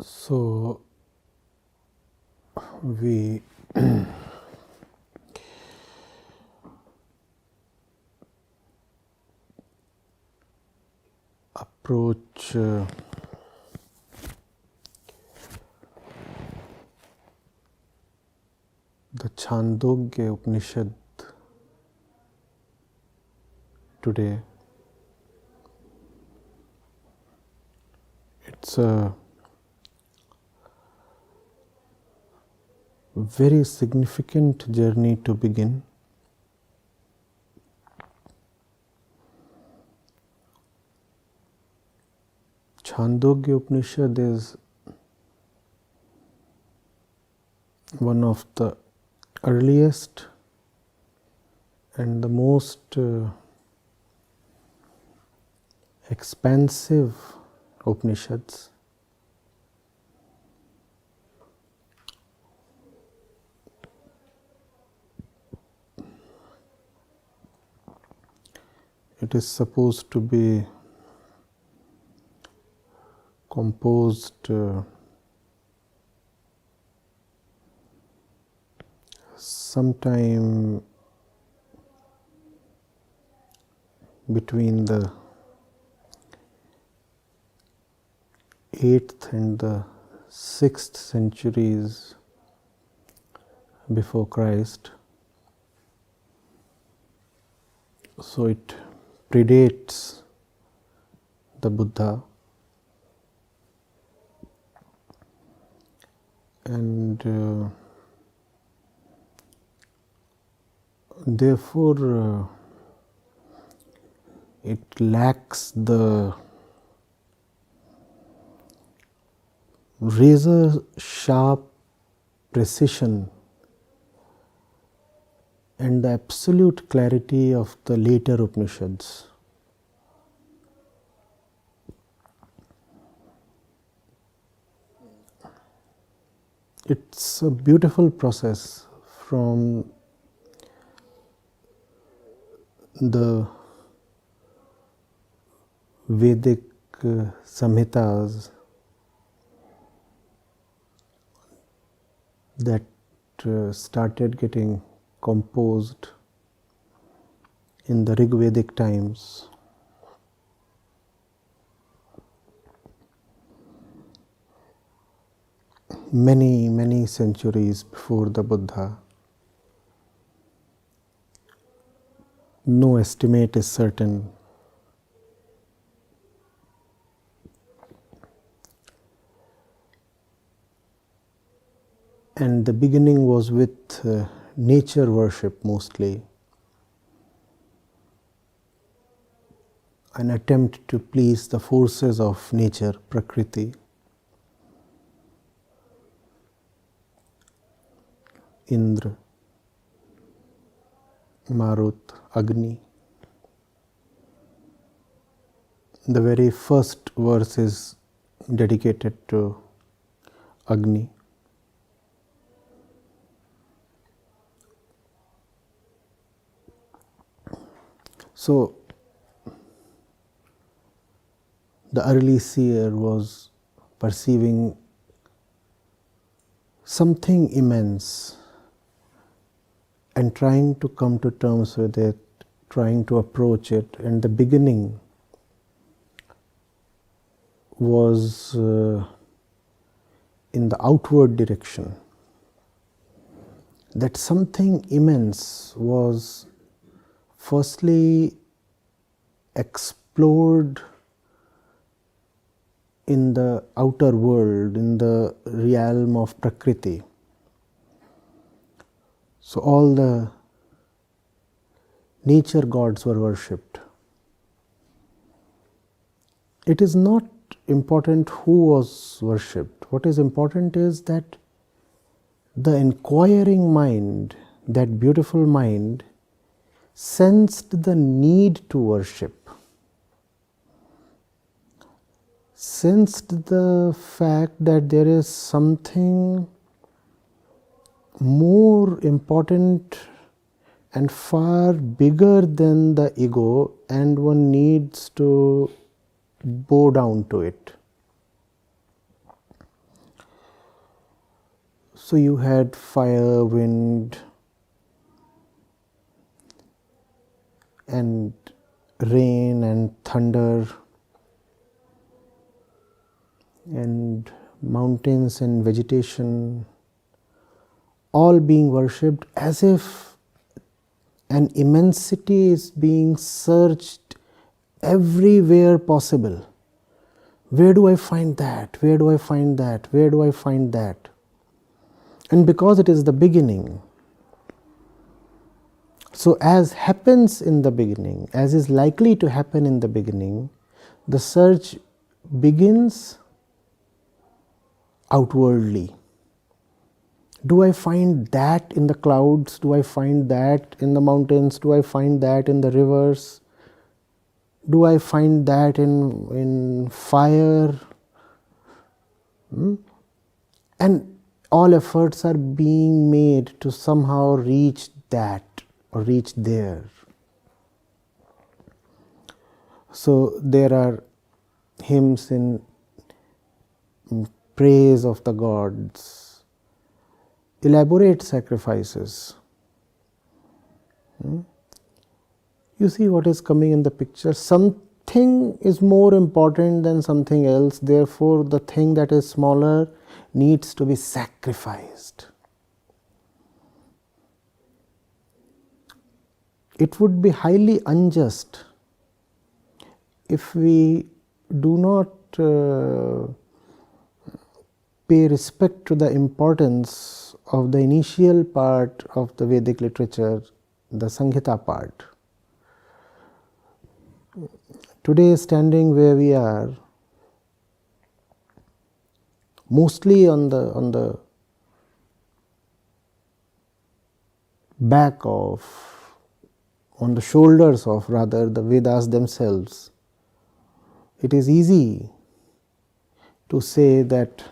So, we approach the Chandogya Upanishad today. It's a very significant journey to begin. Chandogya Upanishad is one of the earliest and the most expansive Upanishads. It is supposed to be composed sometime between the 8th and the 6th centuries before Christ. So it predates the Buddha, and therefore it lacks the razor sharp precision and the absolute clarity of the later Upanishads. It's a beautiful process from the Vedic Samhitas that started getting composed in the Rig Vedic times. Many centuries before the Buddha. No estimate is certain. And the beginning was with nature worship mostly, an attempt to please the forces of nature, Prakriti. Indra, Marut, Agni. The very first verse is dedicated to Agni. So, the early seer was perceiving something immense and trying to come to terms with it, trying to approach it, and the beginning was in the outward direction. That something immense was firstly explored in the outer world, in the realm of Prakriti. So all the nature gods were worshipped. It is not important who was worshipped. What is important is that the inquiring mind, that beautiful mind, sensed the need to worship, sensed the fact that there is something more important and far bigger than the ego, and one needs to bow down to it. So you had fire, wind, and rain and thunder, and mountains and vegetation, all being worshipped as if an immensity is being searched everywhere possible. Where do I find that? Where do I find that? Where do I find that? And because it is the beginning, so as happens in the beginning, as is likely to happen in the beginning, the search begins outwardly. Do I find that in the clouds? Do I find that in the mountains? Do I find that in the rivers? Do I find that in fire? And all efforts are being made to somehow reach that or reach there. So there are hymns in praise of the gods, elaborate sacrifices. You see what is coming in the picture. Something is more important than something else, therefore the thing that is smaller needs to be sacrificed. It would be highly unjust if we do not pay respect to the importance of the initial part of the Vedic literature, the Samhita part. Today, standing where we are, mostly on the back of, on the shoulders of rather the Vedas themselves, it is easy to say that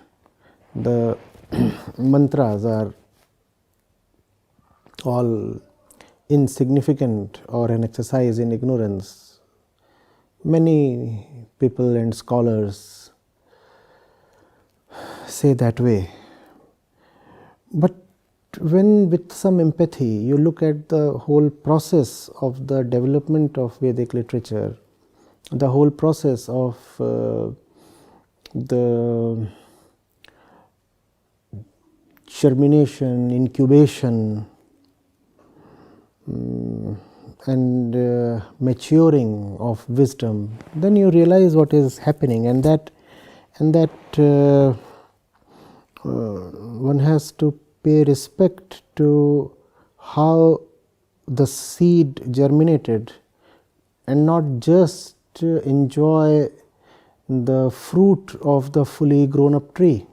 the mantras are all insignificant or an exercise in ignorance. Many people and scholars say that way. But when with some empathy you look at the whole process of the development of Vedic literature, the whole process of the germination, incubation, and maturing of wisdom, then you realize what is happening, and that one has to pay respect to how the seed germinated and not just enjoy the fruit of the fully grown up tree.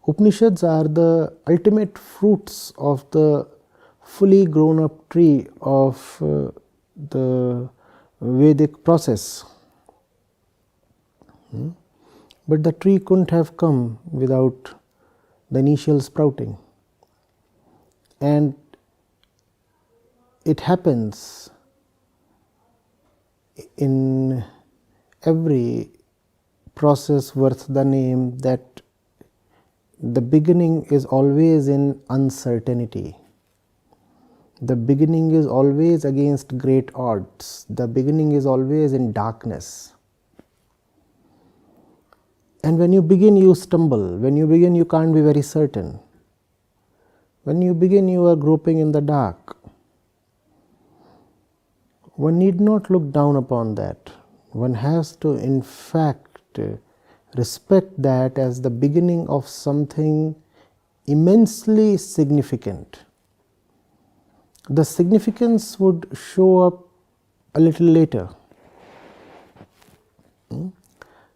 Upanishads are the ultimate fruits of the fully grown up tree of the Vedic process. But the tree couldn't have come without the initial sprouting. And it happens in every process worth the name that the beginning is always in uncertainty. The beginning is always against great odds. The beginning is always in darkness. And when you begin, you stumble. When you begin, you can't be very certain. When you begin, you are groping in the dark. One need not look down upon that. One has to, in fact, respect that as the beginning of something immensely significant. The significance would show up a little later.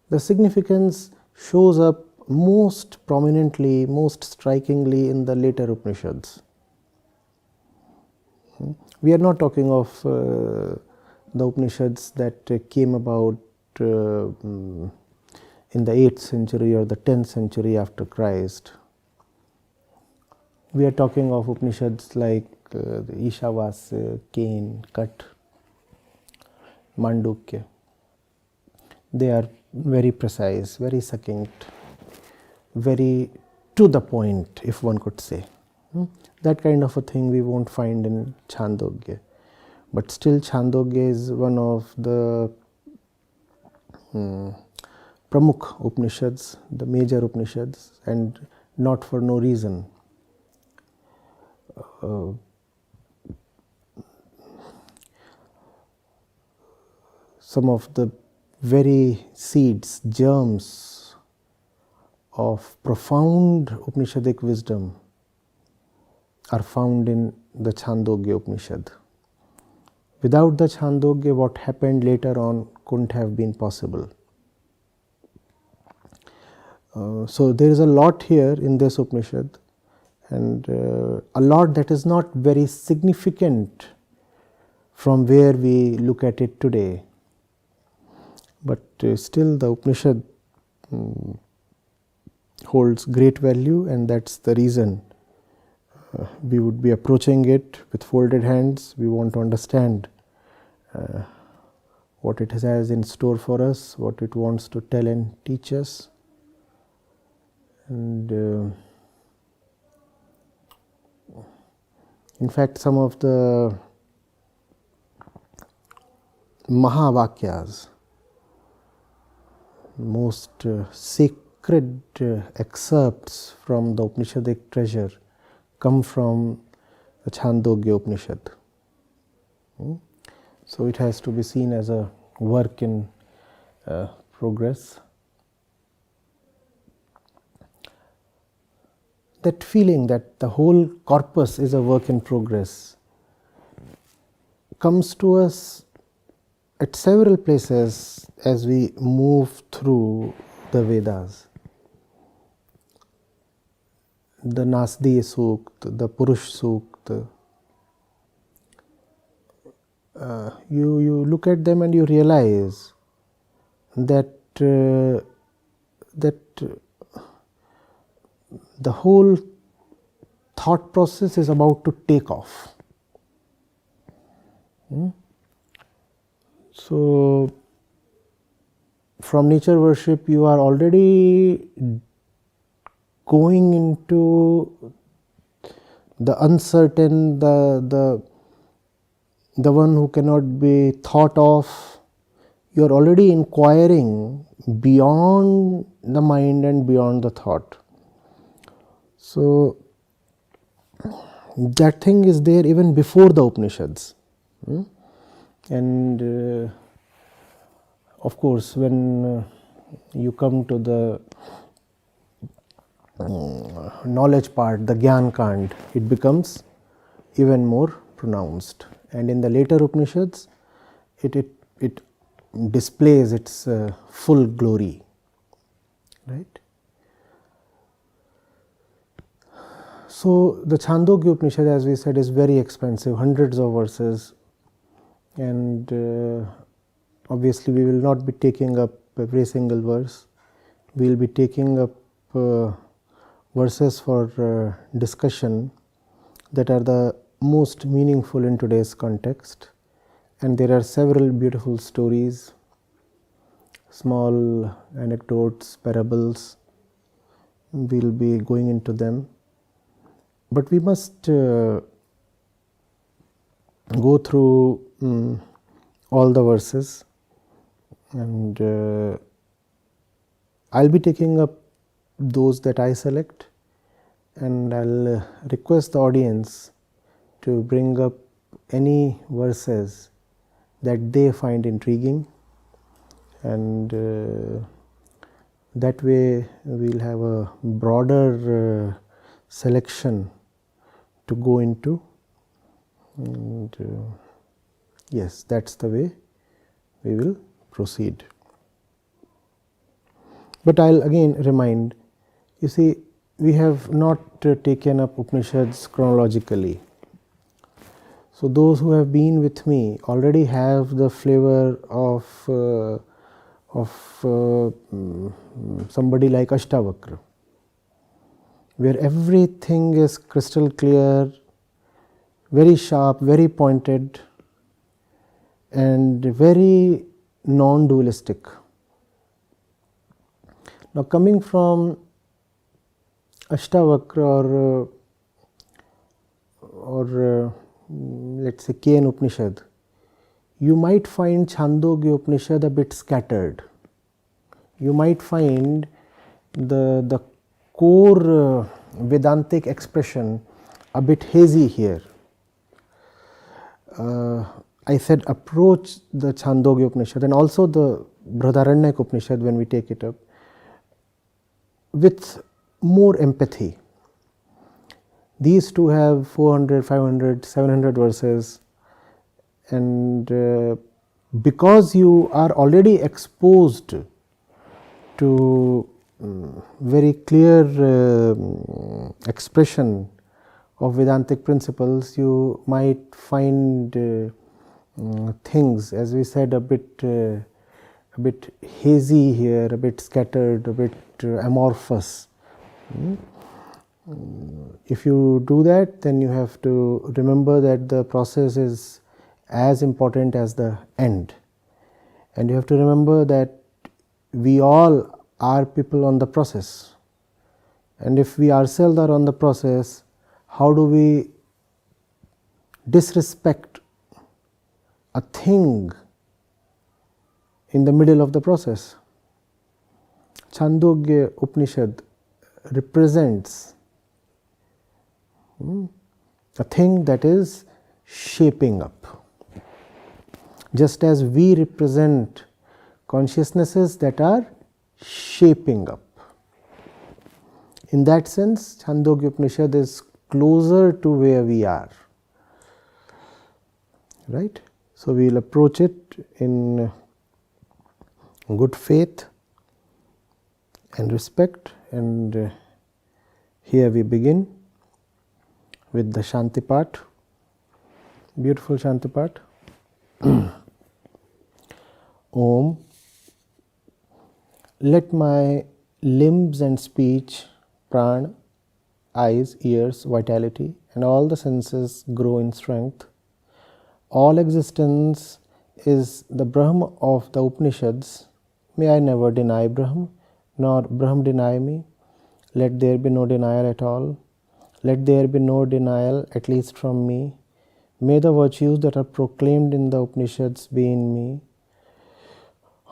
The significance shows up most prominently, most strikingly in the later Upanishads. We are not talking of the Upanishads that came about in the 8th century or the 10th century after Christ. We are talking of Upanishads like the Ishavasya, Kane, Kat, Mandukya. They are very precise, very succinct, very to the point, if one could say. That kind of a thing we won't find in Chandogya. But still Chandogya is one of the Pramukh Upanishads, the major Upanishads, and not for no reason. Some of the very seeds, germs of profound Upanishadic wisdom are found in the Chandogya Upanishad. Without the Chandogya, what happened later on couldn't have been possible. So there is a lot here in this Upanishad, and a lot that is not very significant from where we look at it today. But still the Upanishad holds great value, and that's the reason we would be approaching it with folded hands. We want to understand what it has in store for us, what it wants to tell and teach us. And in fact, some of the Mahavakyas, most sacred excerpts from the Upanishadic treasure, come from the Chandogya Upanishad. So it has to be seen as a work in progress. That feeling that the whole corpus is a work in progress comes to us at several places as we move through the Vedas. The Nasdiya Sukta, the Purush Sukta. You look at them and you realize that the whole thought process is about to take off. So, from nature worship, you are already going into the uncertain, the one who cannot be thought of. You are already inquiring beyond the mind and beyond the thought. So, that thing is there even before the Upanishads. And of course, when you come to the knowledge part, the Gyan Kand, it becomes even more pronounced. And in the later Upanishads, it displays its full glory. Right? So the Chandogya Upanishad, as we said, is very expensive, hundreds of verses, and obviously we will not be taking up every single verse. We will be taking up verses for discussion that are the most meaningful in today's context, and there are several beautiful stories, small anecdotes, parables. We will be going into them. But we must go through all the verses, and I'll be taking up those that I select, and I'll request the audience to bring up any verses that they find intriguing, and that way we'll have a broader selection to go into, and yes, that's the way we will proceed. But I'll again remind, you see, we have not taken up Upanishads chronologically. So those who have been with me already have the flavor of somebody like Ashtavakra, where everything is crystal clear, very sharp, very pointed, and very non-dualistic. Now, coming from Ashtavakra or let's say Kena Upanishad, you might find Chandogya Upanishad a bit scattered. You might find the core Vedantic expression a bit hazy here. I said approach the Chandogya Upanishad and also the Brihadaranyaka Upanishad when we take it up with more empathy. These two have 400, 500, 700 verses, and because you are already exposed to very clear expression of Vedantic principles, you might find things, as we said, a bit hazy here, a bit scattered, a bit amorphous. If you do that, then you have to remember that the process is as important as the end, and you have to remember that we all are people on the process, and if we ourselves are on the process, how do we disrespect a thing in the middle of the process? Chandogya Upanishad represents a thing that is shaping up, just as we represent consciousnesses that are shaping up. In that sense, Chandogya Upanishad is closer to where we are, right? So we will approach it in good faith and respect, and here we begin with the Shanti part, beautiful Shanti part. Om. Let my limbs and speech, prana, eyes, ears, vitality, and all the senses grow in strength. All existence is the Brahma of the Upanishads. May I never deny Brahma, nor Brahma deny me. Let there be no denial at all. Let there be no denial, at least from me. May the virtues that are proclaimed in the Upanishads be in me.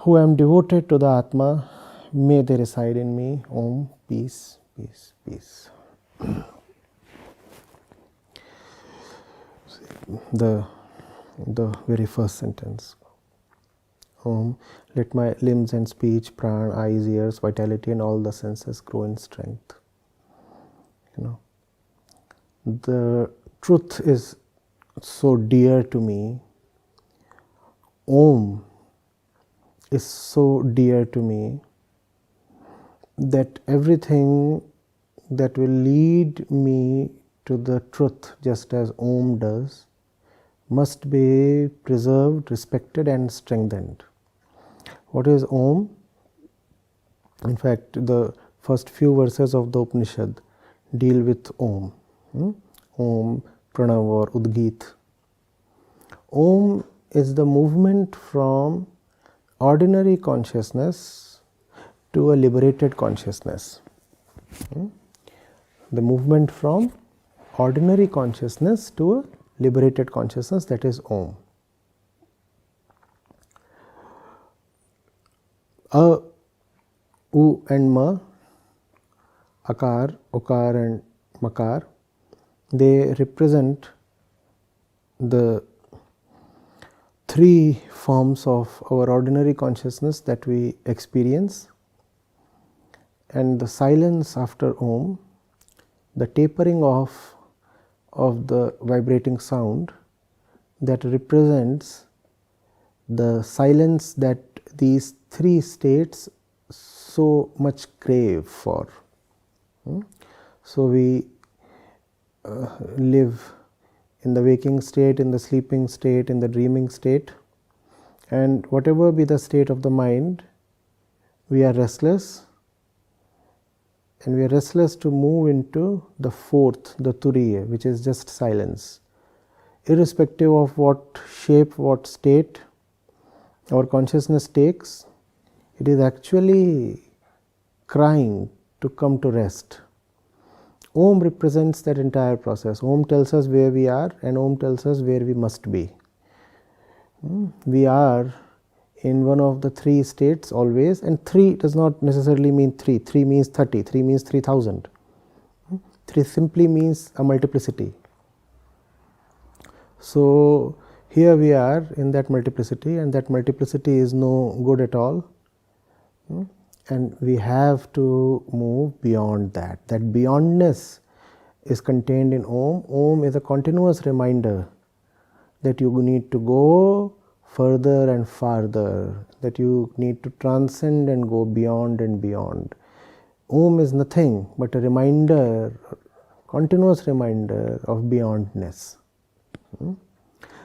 Who am devoted to the Atma, may they reside in me. Om. Peace, peace, peace. The very first sentence. Om. Let my limbs and speech, prana, eyes, ears, vitality, and all the senses grow in strength. The truth is so dear to me. Om is so dear to me that everything that will lead me to the truth, just as Om does, must be preserved, respected, and strengthened. What is Om? In fact, the first few verses of the Upanishad deal with Om. Om, Pranav or Udgit. Om is the movement from ordinary consciousness to a liberated consciousness. The movement from ordinary consciousness to a liberated consciousness, that is Om. A, U and Ma, Akar, Ukar and Makar, they represent the three forms of our ordinary consciousness that we experience, and the silence after Om, the tapering off of the vibrating sound, that represents the silence that these three states so much crave for. So we live in the waking state, in the sleeping state, in the dreaming state, and whatever be the state of the mind, we are restless, and we are restless to move into the fourth, the Turiya, which is just silence. Irrespective of what shape, what state our consciousness takes, it is actually crying to come to rest. Om represents that entire process. Om tells us where we are and Om tells us where we must be. We are in one of the three states always, and 3 does not necessarily mean 3. 3 means 30, 3 means 3000. 3 simply means a multiplicity. So here we are in that multiplicity, and that multiplicity is no good at all, and we have to move beyond that. That beyondness is contained in Om. Om is a continuous reminder that you need to go further and farther, that you need to transcend and go beyond and beyond. Om is nothing but a reminder, continuous reminder of beyondness.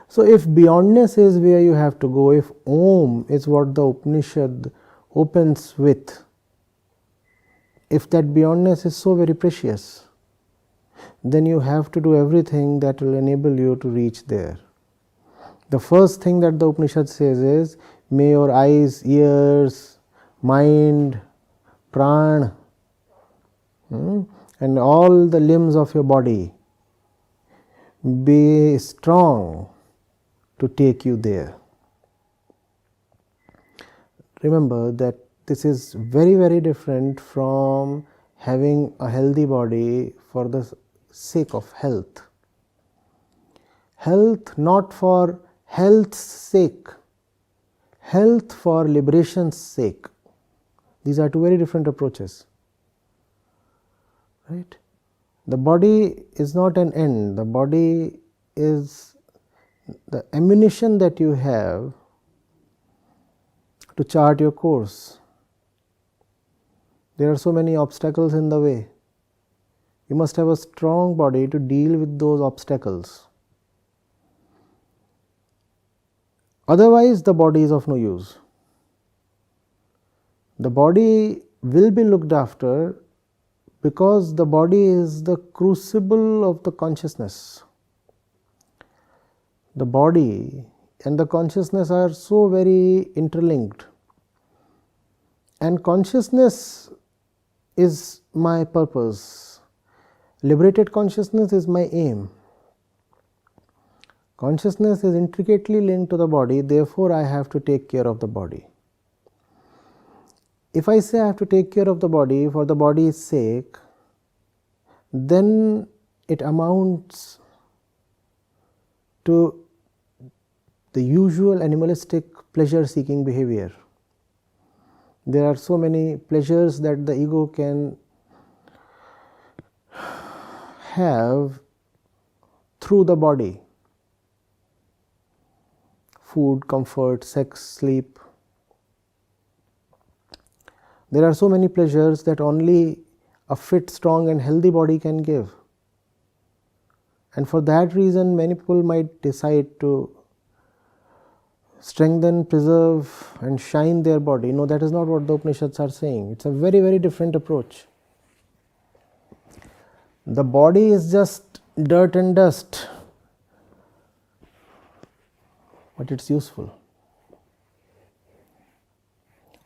So if beyondness is where you have to go, if Om is what the Upanishad opens with, if that beyondness is so very precious, then you have to do everything that will enable you to reach there. The first thing that the Upanishad says is, may your eyes, ears, mind, pran, and all the limbs of your body be strong to take you there. Remember that this is very, very different from having a healthy body for the sake of health. Health not for health's sake, health for liberation's sake. These are two very different approaches. Right? The body is not an end. The body is the ammunition that you have to chart your course. There are so many obstacles in the way. You must have a strong body to deal with those obstacles. Otherwise, the body is of no use. The body will be looked after because the body is the crucible of the consciousness. The body and the consciousness are so very interlinked, and consciousness is my purpose. Liberated consciousness is my aim. Consciousness is intricately linked to the body, therefore I have to take care of the body. If I say I have to take care of the body for the body's sake, then it amounts to the usual animalistic pleasure-seeking behavior. There are so many pleasures that the ego can have through the body: food, comfort, sex, sleep. There are so many pleasures that only a fit, strong and healthy body can give. And for that reason, many people might decide to strengthen, preserve and shine their body. No, that is not what the Upanishads are saying. It's a very, very different approach. The body is just dirt and dust, but it's useful.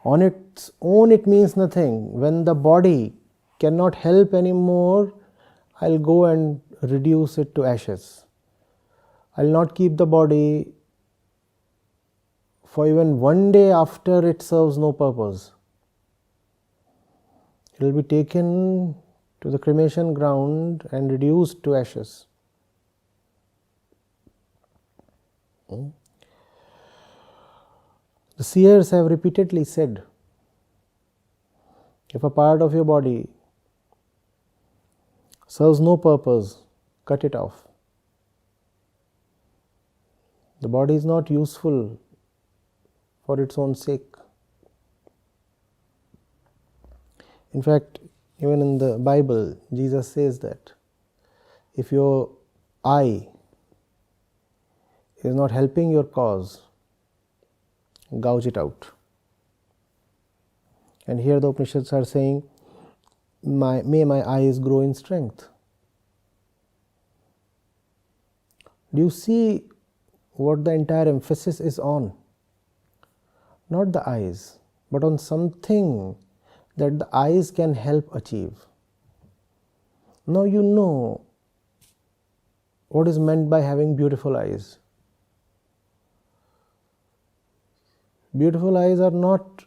On its own it means nothing. When the body cannot help anymore, I'll go and reduce it to ashes. I'll not keep the body for even one day after it serves no purpose. It will be taken to the cremation ground and reduced to ashes. The seers have repeatedly said, if a part of your body serves no purpose, cut it off. The body is not useful for its own sake. In fact, even in the Bible, Jesus says that if your eye is not helping your cause, gouge it out. And here the Upanishads are saying, may my eyes grow in strength. Do you see what the entire emphasis is on? Not the eyes, but on something that the eyes can help achieve. Now you know what is meant by having beautiful eyes. Beautiful eyes are not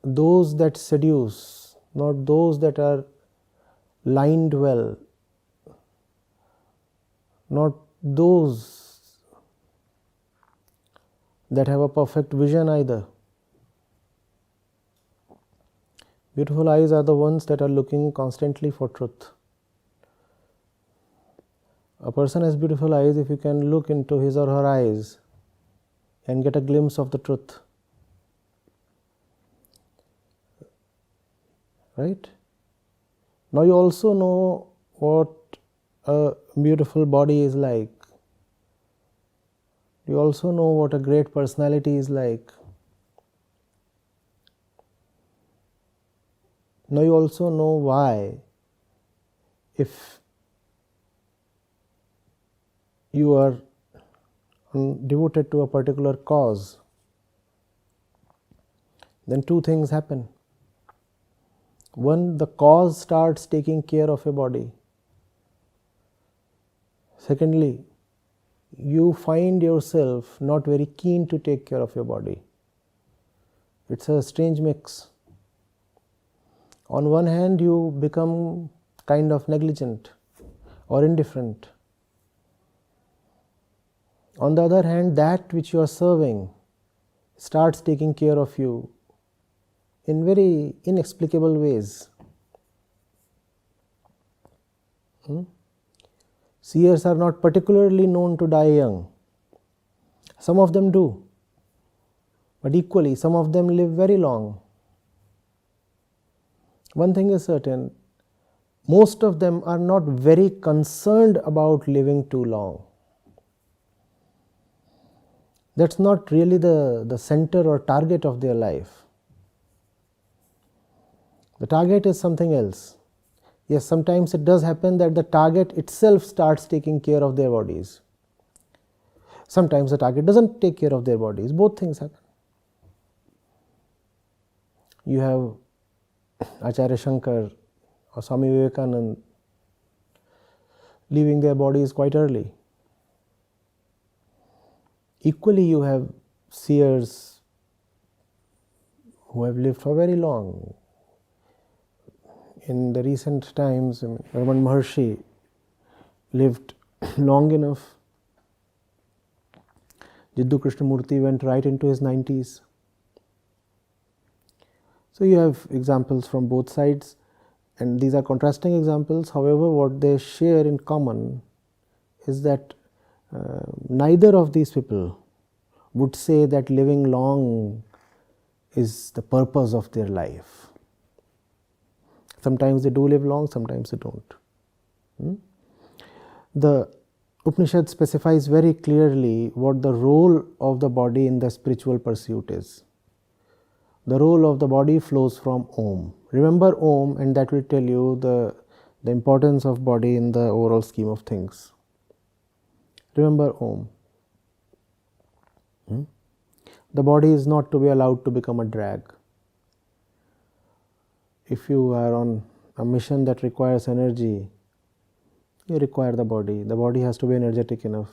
those that seduce, not those that are lined well, not those that have a perfect vision either. Beautiful eyes are the ones that are looking constantly for truth. A person has beautiful eyes if you can look into his or her eyes and get a glimpse of the truth. Right? Now you also know what a beautiful body is like. You also know what a great personality is like. Now you also know why, if you are devoted to a particular cause, then two things happen. One, the cause starts taking care of your body. Secondly, you find yourself not very keen to take care of your body. It's a strange mix. On one hand, you become kind of negligent or indifferent. On the other hand, that which you are serving starts taking care of you in very inexplicable ways. Seers are not particularly known to die young. Some of them do, but equally some of them live very long. One thing is certain, most of them are not very concerned about living too long. That's not really the center or target of their life. The target is something else. Yes, sometimes it does happen that the target itself starts taking care of their bodies. Sometimes the target doesn't take care of their bodies. Both things happen. You have Acharya Shankar or Swami Vivekananda leaving their bodies quite early. Equally, you have seers who have lived for very long. In the recent times, Brahman Maharshi lived long enough. Jiddu Krishnamurti went right into his 90s. So you have examples from both sides, and these are contrasting examples. However, what they share in common is that neither of these people would say that living long is the purpose of their life. Sometimes they do live long, sometimes they don't. The Upanishad specifies very clearly what the role of the body in the spiritual pursuit is. The role of the body flows from Om. Remember Om, and that will tell you the importance of body in the overall scheme of things. Remember Om. The body is not to be allowed to become a drag. If you are on a mission that requires energy, you require the body. The body has to be energetic enough.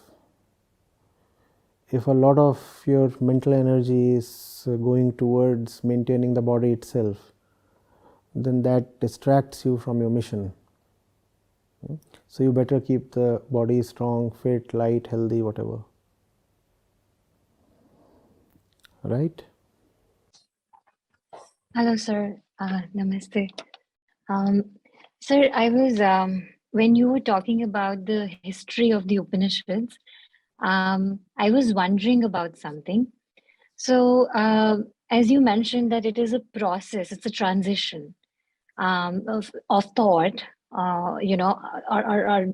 If a lot of your mental energy is going towards maintaining the body itself, then that distracts you from your mission. So you better keep the body strong, fit, light, healthy, whatever. Right? Hello, sir. Namaste. Sir, I was, when you were talking about the history of the Upanishads, I was wondering about something. So, as you mentioned that it is a process, it's a transition of thought, or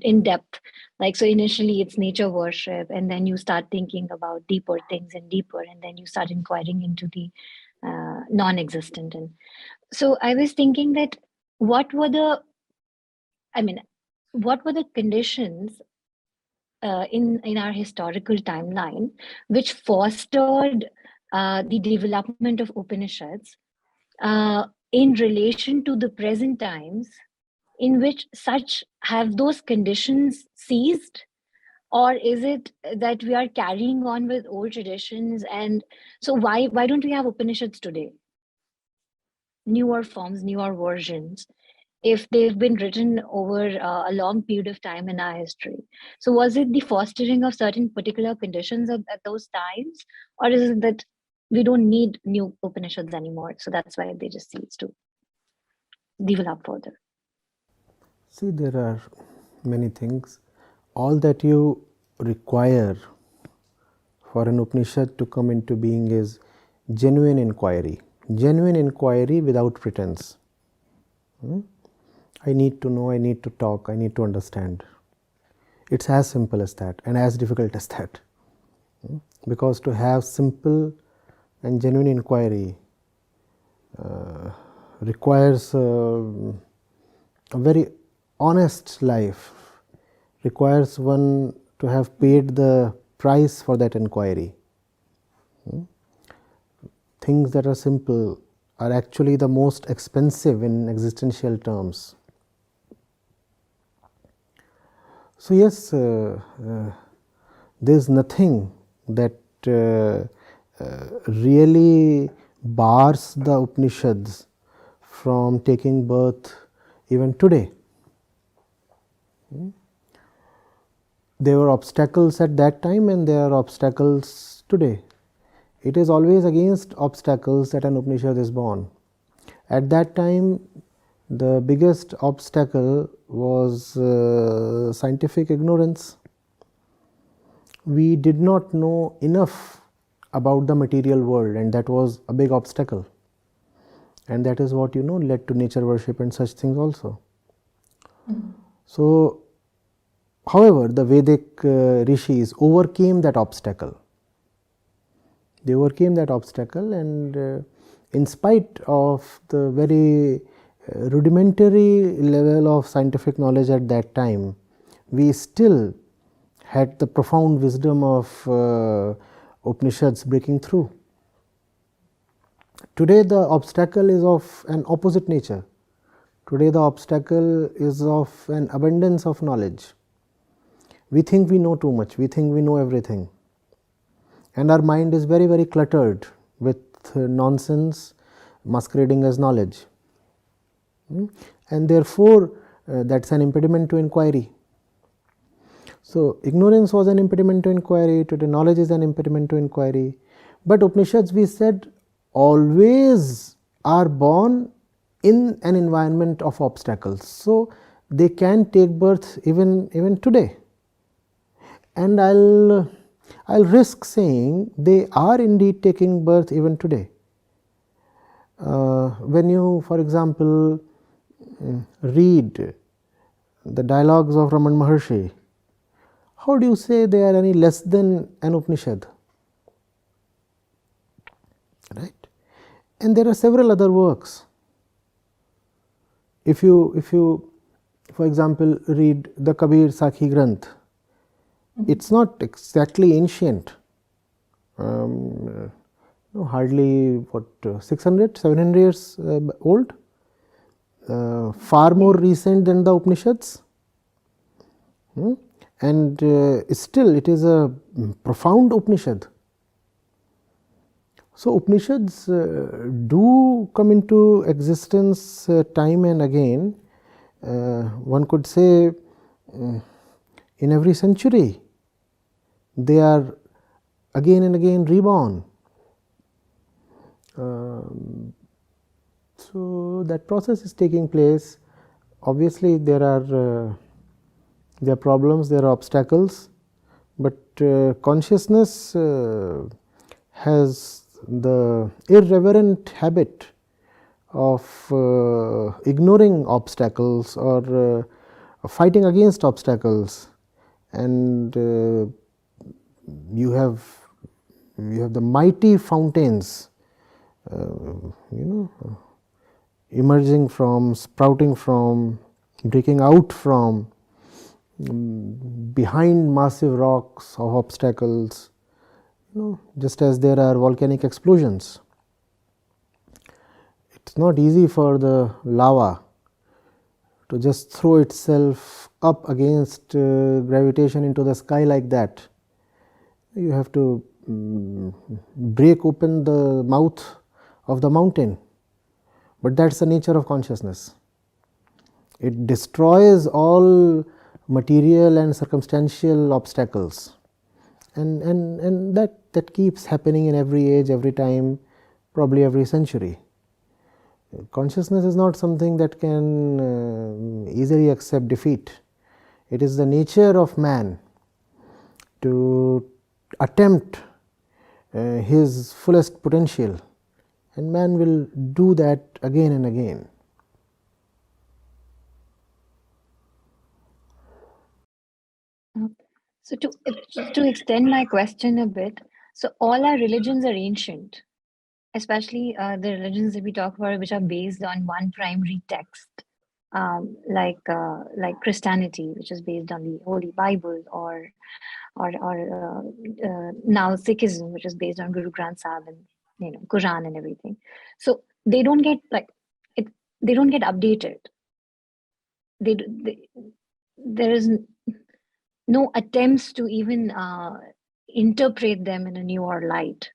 in depth. Like, so initially it's nature worship, and then you start thinking about deeper things and deeper, and then you start inquiring into the non-existent. And so I was thinking that what were the, I mean, what were the conditions in our historical timeline which fostered the development of Upanishads in relation to the present times in which such have those conditions ceased? Or is it that we are carrying on with old traditions? And so why don't we have Upanishads today? Newer forms, newer versions, if they've been written over a long period of time in our history. So was it the fostering of certain particular conditions at those times? Or is it that we don't need new Upanishads anymore, so that's why they just cease to develop further? See, there are many things. All that you require for an Upanishad to come into being is genuine inquiry without pretense. I need to know, I need to talk, I need to understand. It's as simple as that and as difficult as that. Because to have simple and genuine inquiry requires a very honest life, requires one to have paid the price for that inquiry. Things that are simple are actually the most expensive in existential terms. So yes, there is nothing that really bars the Upanishads from taking birth even today. There were obstacles at that time and there are obstacles today. It is always against obstacles that an Upanishad is born. At that time, the biggest obstacle was scientific ignorance. We did not know enough about the material world, and that was a big obstacle. And that is what led to nature worship and such things also. So, however, the Vedic rishis overcame that obstacle. They overcame that obstacle, and in spite of the very rudimentary level of scientific knowledge at that time, we still had the profound wisdom of Upanishads breaking through. Today the obstacle is of an opposite nature. Today the obstacle is of an abundance of knowledge. We think we know too much, we think we know everything, and our mind is very, very cluttered with nonsense masquerading as knowledge. And therefore, that is an impediment to inquiry. So, ignorance was an impediment to inquiry, today knowledge is an impediment to inquiry. But Upanishads, we said, always are born in an environment of obstacles. So, they can take birth even today. And I'll risk saying they are indeed taking birth even today. When you, for example, read the dialogues of Raman Maharshi, how do you say they are any less than an Upanishad? Right? And there are several other works. If you, for example, read the Kabir Sakhi Granth, it's not exactly ancient. Hardly 600, 700 years old. Far more recent than the Upanishads. And still it is a profound Upanishad. So, Upanishads do come into existence time and again. One could say in every century they are again and again reborn. So, that process is taking place. Obviously, there are problems, there are obstacles, but consciousness has the irreverent habit of ignoring obstacles or fighting against obstacles, and you have the mighty fountains emerging from, sprouting from, breaking out from behind massive rocks of obstacles, just as there are volcanic explosions. It's not easy for the lava to just throw itself up against gravitation into the sky like that. You have to break open the mouth of the mountain, but that's the nature of consciousness. It destroys all material and circumstantial obstacles, and that keeps happening in every age, every time, probably every century. Consciousness is not something that can easily accept defeat. It is the nature of man to attempt his fullest potential, and man will do that again and again. So to extend my question a bit, so all our religions are ancient, especially the religions that we talk about, which are based on one primary text, like Christianity, which is based on the Holy Bible, or now Sikhism, which is based on Guru Granth Sahib and Quran and everything. So they don't get they don't get updated. There is no attempts to even interpret them in a newer light.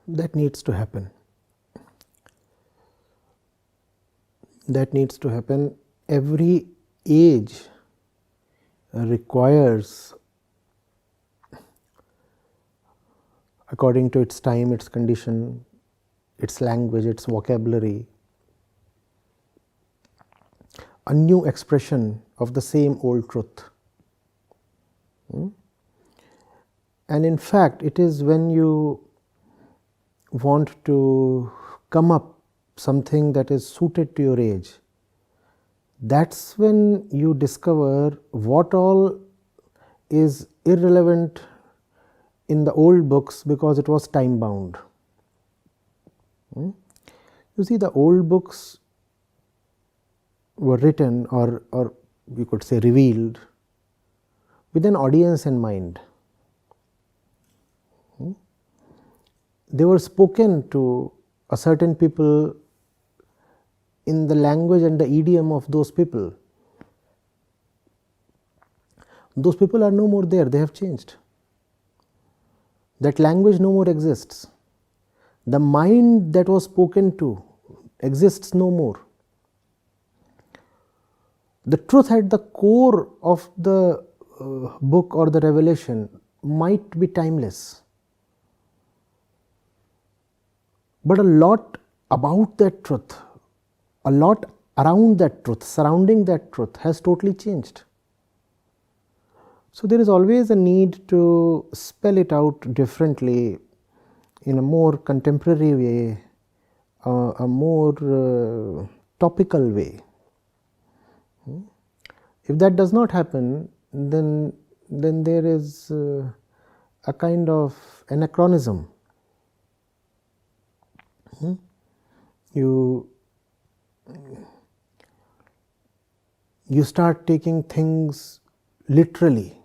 That needs to happen. That needs to happen. Every age requires, according to its time, its condition, its language, its vocabulary, a new expression of the same old truth. And in fact, it is when you want to come up something that is suited to your age, that's when you discover what all is irrelevant in the old books because it was time bound. You see, the old books were written, or you could say revealed, with an audience in mind. They were spoken to a certain people in the language and the idiom of those people. Those people are no more there, they have changed. That language no more exists. The mind that was spoken to exists no more. The truth at the core of the book or the revelation might be timeless, but a lot about that truth, a lot around that truth, surrounding that truth has totally changed. So there is always a need to spell it out differently, in a more contemporary way, a more topical way. If that does not happen, then there is a kind of anachronism. You start taking things literally.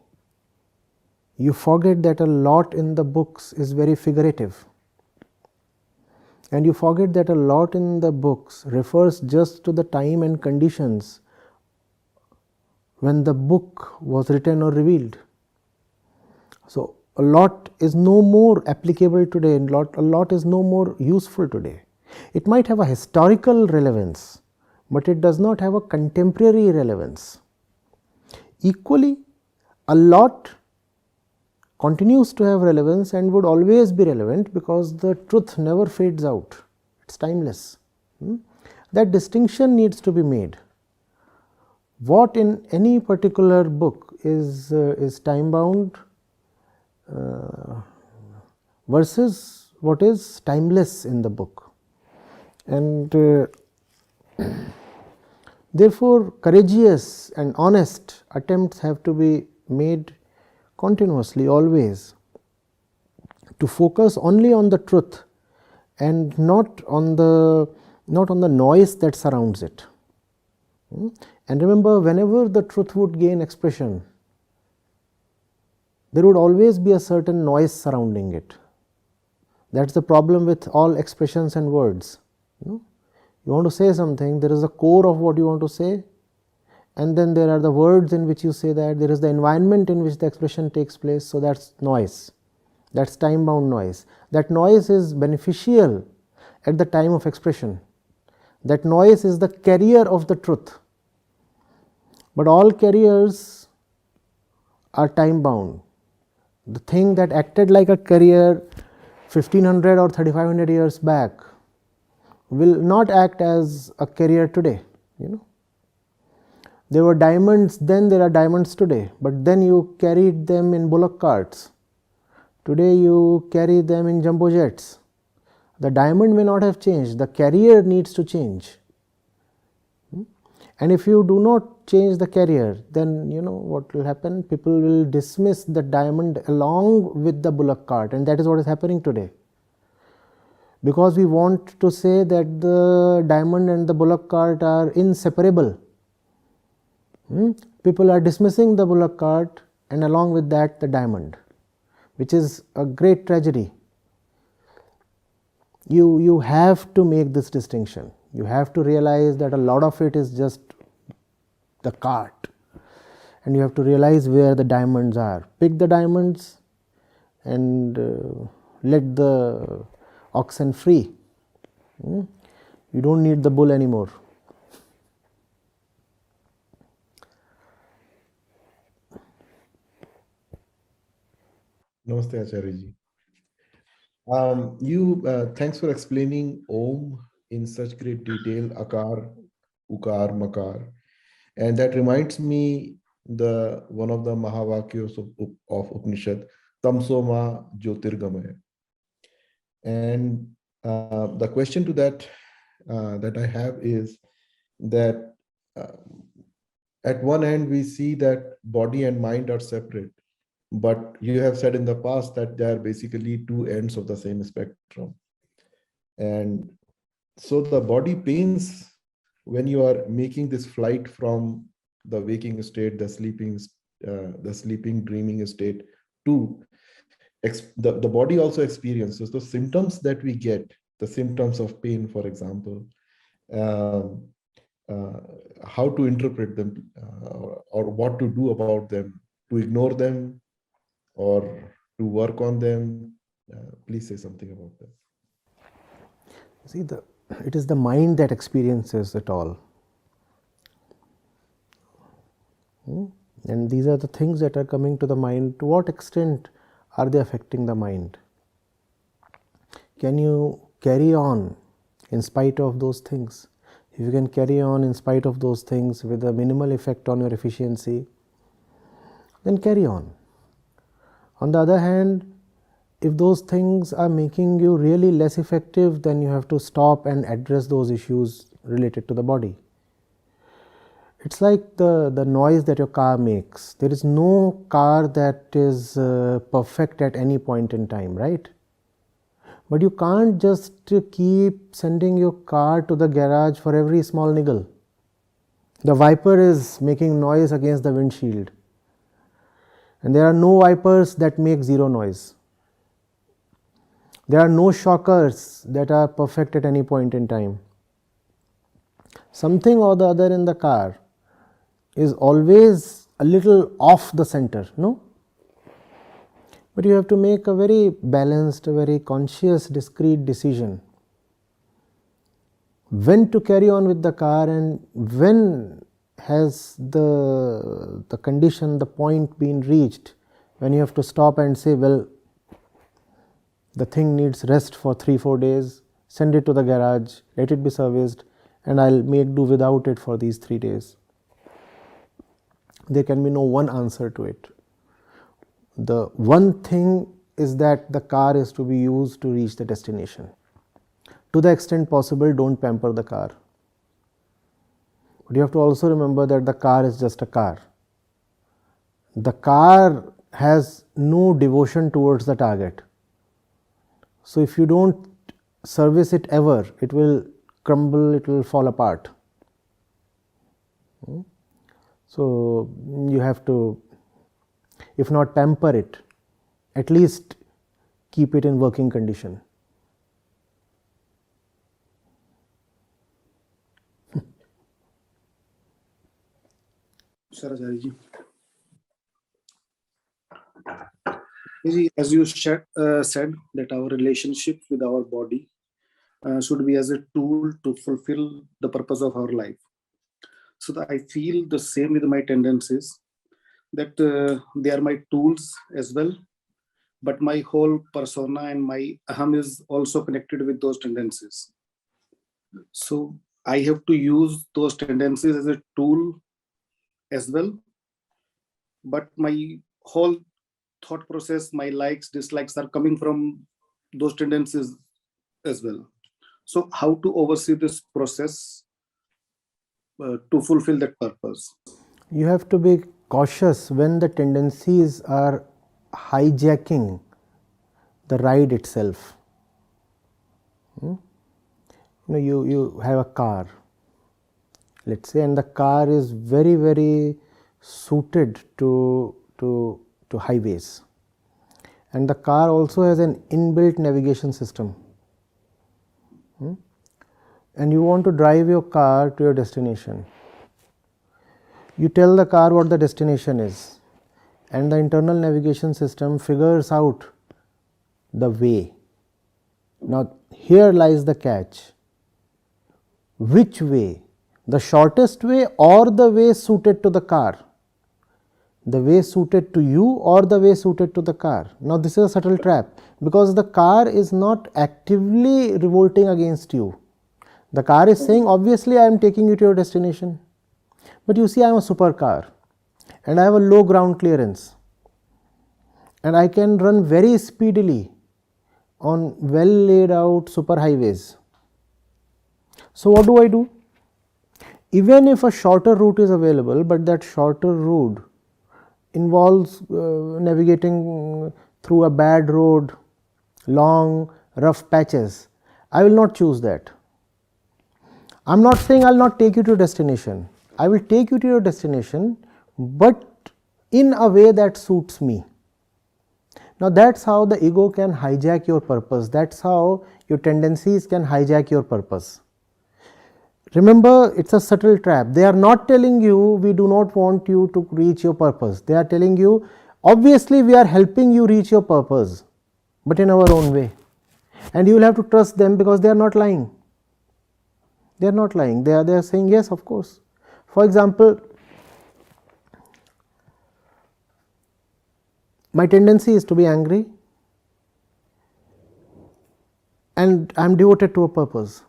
You forget that a lot in the books is very figurative, and you forget that a lot in the books refers just to the time and conditions when the book was written or revealed. So a lot is no more applicable today, and a lot is no more useful today. It might have a historical relevance, but it does not have a contemporary relevance. Equally, a lot continues to have relevance and would always be relevant, because the truth never fades out, it is timeless. That distinction needs to be made. What in any particular book is time bound versus what is timeless in the book. And therefore, courageous and honest attempts have to be made continuously, always, to focus only on the truth and not on the noise that surrounds it. And remember, whenever the truth would gain expression, there would always be a certain noise surrounding it. That is the problem with all expressions and words. You want to say something, there is a core of what you want to say, and then there are the words in which you say that, there is the environment in which the expression takes place. So that's noise, that's time bound noise. That noise is beneficial at the time of expression. That noise is the carrier of the truth. But all carriers are time bound. The thing that acted like a carrier 1500 or 3500 years back will not act as a carrier today. There were diamonds then, there are diamonds today, but then you carried them in bullock carts. Today you carry them in jumbo jets. The diamond may not have changed, the carrier needs to change. And if you do not change the carrier, then what will happen? People will dismiss the diamond along with the bullock cart, and that is what is happening today. Because we want to say that the diamond and the bullock cart are inseparable. People are dismissing the bullock cart and along with that the diamond, which is a great tragedy. You have to make this distinction. You have to realize that a lot of it is just the cart, and you have to realize where the diamonds are. Pick the diamonds and let the oxen free. You don't need the bull anymore. Namaste, Acharya ji. Thanks for explaining Om in such great detail, Akar, Ukar, Makar. And that reminds me one of the Mahavakyos of Upanishad, Tamsoma Jyotirgamaya. And the question to that I have is that at one end we see that body and mind are separate, but you have said in the past that they are basically two ends of the same spectrum. And so the body pains when you are making this flight from the waking state, the sleeping, dreaming state to the body also experiences the symptoms that we get, the symptoms of pain, for example, how to interpret them or what to do about them, to ignore them or to work on them. Please say something about that. See, it is the mind that experiences it all. And these are the things that are coming to the mind. To what extent are they affecting the mind? Can you carry on in spite of those things? If you can carry on in spite of those things with a minimal effect on your efficiency, then carry on. On the other hand, if those things are making you really less effective, then you have to stop and address those issues related to the body. It's like the noise that your car makes. There is no car that is perfect at any point in time, right? But you can't just keep sending your car to the garage for every small niggle. The wiper is making noise against the windshield, and there are no wipers that make zero noise. There are no shockers that are perfect at any point in time. Something or the other in the car is always a little off the center, no? But you have to make a very balanced, a very conscious, discrete decision when to carry on with the car and when has the condition, the point been reached when you have to stop and say, well, the thing needs rest for 3-4 days, send it to the garage, let it be serviced, and I'll make do without it for these 3 days. There can be no one answer to it. The one thing is that the car is to be used to reach the destination. To the extent possible, don't pamper the car. But you have to also remember that the car is just a car. The car has no devotion towards the target. So if you don't service it ever, it will crumble, it will fall apart. So you have to, if not pamper it, at least keep it in working condition. Namaskar, Acharya ji. As you said that our relationship with our body should be as a tool to fulfill the purpose of our life. So that I feel the same with my tendencies, that they are my tools as well, but my whole persona and my aham is also connected with those tendencies. So I have to use those tendencies as a tool as well, but my whole thought process, my likes, dislikes are coming from those tendencies as well. So how to oversee this process to fulfill that purpose? You have to be cautious when the tendencies are hijacking the ride itself. You have a car, let's say, and the car is very, very suited to highways, and the car also has an inbuilt navigation system, and you want to drive your car to your destination. You tell the car what the destination is, and the internal navigation system figures out the way. Now here lies the catch. Which way? The shortest way or the way suited to the car? The way suited to you or the way suited to the car? Now this is a subtle trap, because the car is not actively revolting against you. The car is saying, obviously I am taking you to your destination. But you see, I am a supercar and I have a low ground clearance, and I can run very speedily on well laid out super highways. So what do? Even if a shorter route is available, but that shorter route involves navigating through a bad road, long rough patches, I will not choose that. I am not saying I will not take you to your destination. I will take you to your destination, but in a way that suits me. Now that is how the ego can hijack your purpose. That is how your tendencies can hijack your purpose. Remember, it is a subtle trap. They are not telling you, we do not want you to reach your purpose. They are telling you, obviously we are helping you reach your purpose, but in our own way. And you will have to trust them, because they are not lying. They are not lying. They are saying, yes, of course. For example, my tendency is to be angry, and I am devoted to a purpose.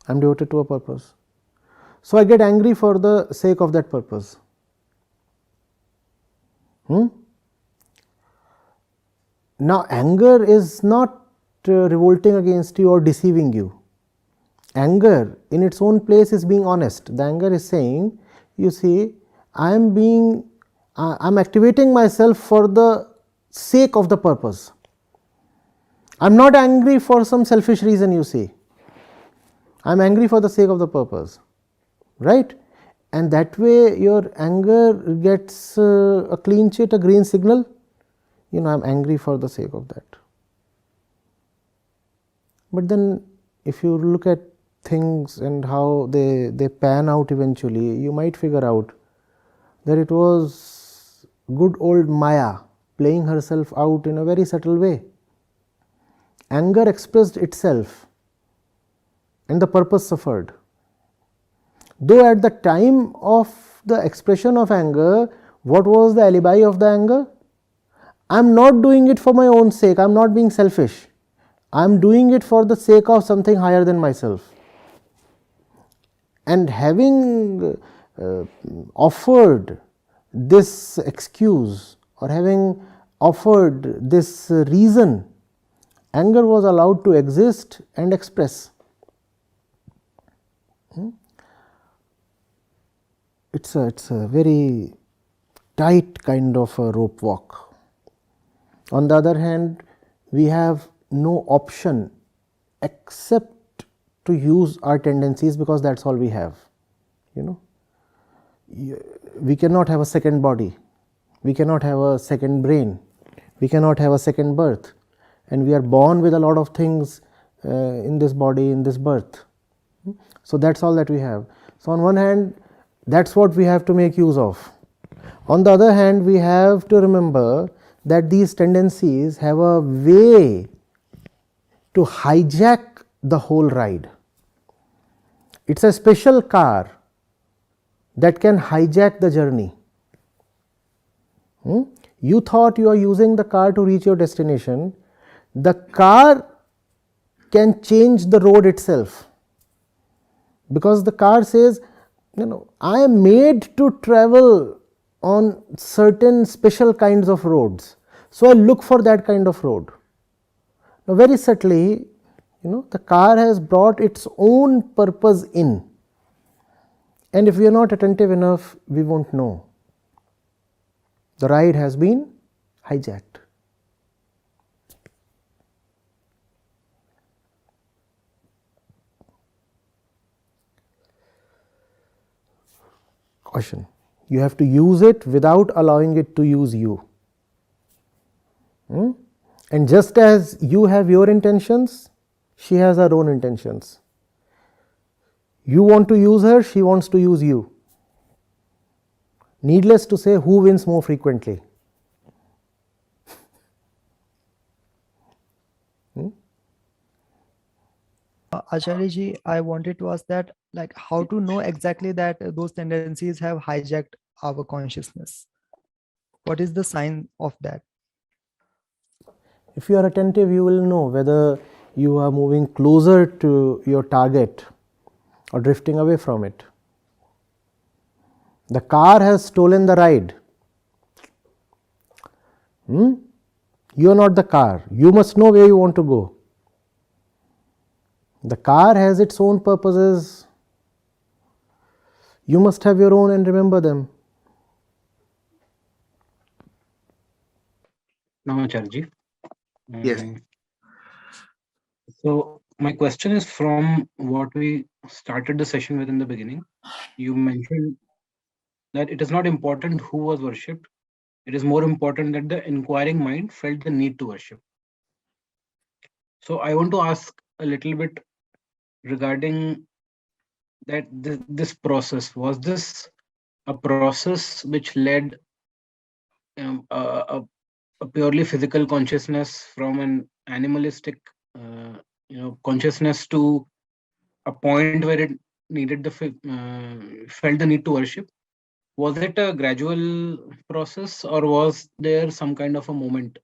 I am devoted to a purpose. So I get angry for the sake of that purpose. Now anger is not revolting against you or deceiving you. Anger in its own place is being honest. The anger is saying, you see, I am activating myself for the sake of the purpose. I am not angry for some selfish reason, you see. I am angry for the sake of the purpose, right? And that way your anger gets a clean chit, a green signal. I am angry for the sake of that. But then if you look at things and how they pan out eventually, you might figure out that it was good old Maya playing herself out in a very subtle way. Anger expressed itself and the purpose suffered. Though at the time of the expression of anger, what was the alibi of the anger? I am not doing it for my own sake, I am not being selfish. I am doing it for the sake of something higher than myself. And having offered this excuse or having offered this reason, anger was allowed to exist and express. It's a very tight kind of a rope walk. On the other hand, we have no option except to use our tendencies, because that's all we have. We cannot have a second body, we cannot have a second brain, we cannot have a second birth, and we are born with a lot of things in this body, in this birth. So that's all that we have. So on one hand, That's what we have to make use of. On the other hand, we have to remember that these tendencies have a way to hijack the whole ride. It's a special car that can hijack the journey. You thought you are using the car to reach your destination. The car can change the road itself, because the car says, I am made to travel on certain special kinds of roads, so I look for that kind of road. Now, very subtly, the car has brought its own purpose in, and if we are not attentive enough, we won't know. The ride has been hijacked. Caution. You have to use it without allowing it to use you. And just as you have your intentions, she has her own intentions. You want to use her, she wants to use you. Needless to say, who wins more frequently? Acharya ji, I wanted to ask that, like, how to know exactly that those tendencies have hijacked our consciousness? What is the sign of that? If you are attentive, you will know whether you are moving closer to your target or drifting away from it. The car has stolen the ride. You are not the car. You must know where you want to go. The car has its own purposes. You must have your own and remember them. Namacharji. Yes. So my question is from what we started the session with in the beginning. You mentioned that it is not important who was worshipped. It is more important that the inquiring mind felt the need to worship. So I want to ask a little bit regarding that this process. Was this a process which led a purely physical consciousness from an animalistic consciousness to a point where it needed felt the need to worship? Was it a gradual process, or was there some kind of a moment,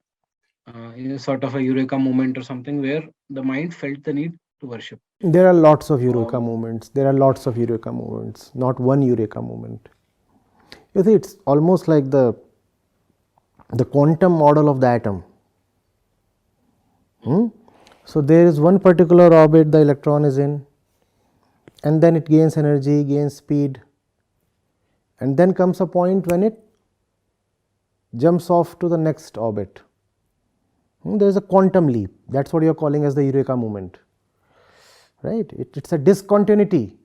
sort of a eureka moment or something, where the mind felt the need to worship? There are lots of eureka moments. Not one eureka moment. You see, it's almost like the quantum model of the atom. So there is one particular orbit the electron is in, and then it gains energy, gains speed, and then comes a point when it jumps off to the next orbit. There is a quantum leap. That's what you are calling as the eureka moment. Right? It's a discontinuity.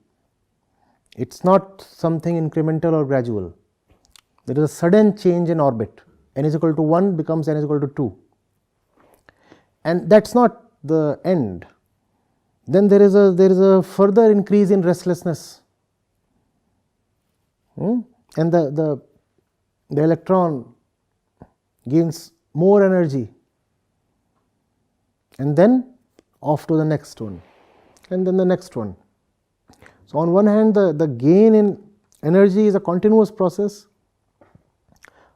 It's not something incremental or gradual. There is a sudden change in orbit. N is equal to 1 becomes N is equal to 2. And that's not the end. Then there is a further increase in restlessness. And the electron gains more energy. And then off to the next one. And then the next one. So on one hand, the gain in energy is a continuous process.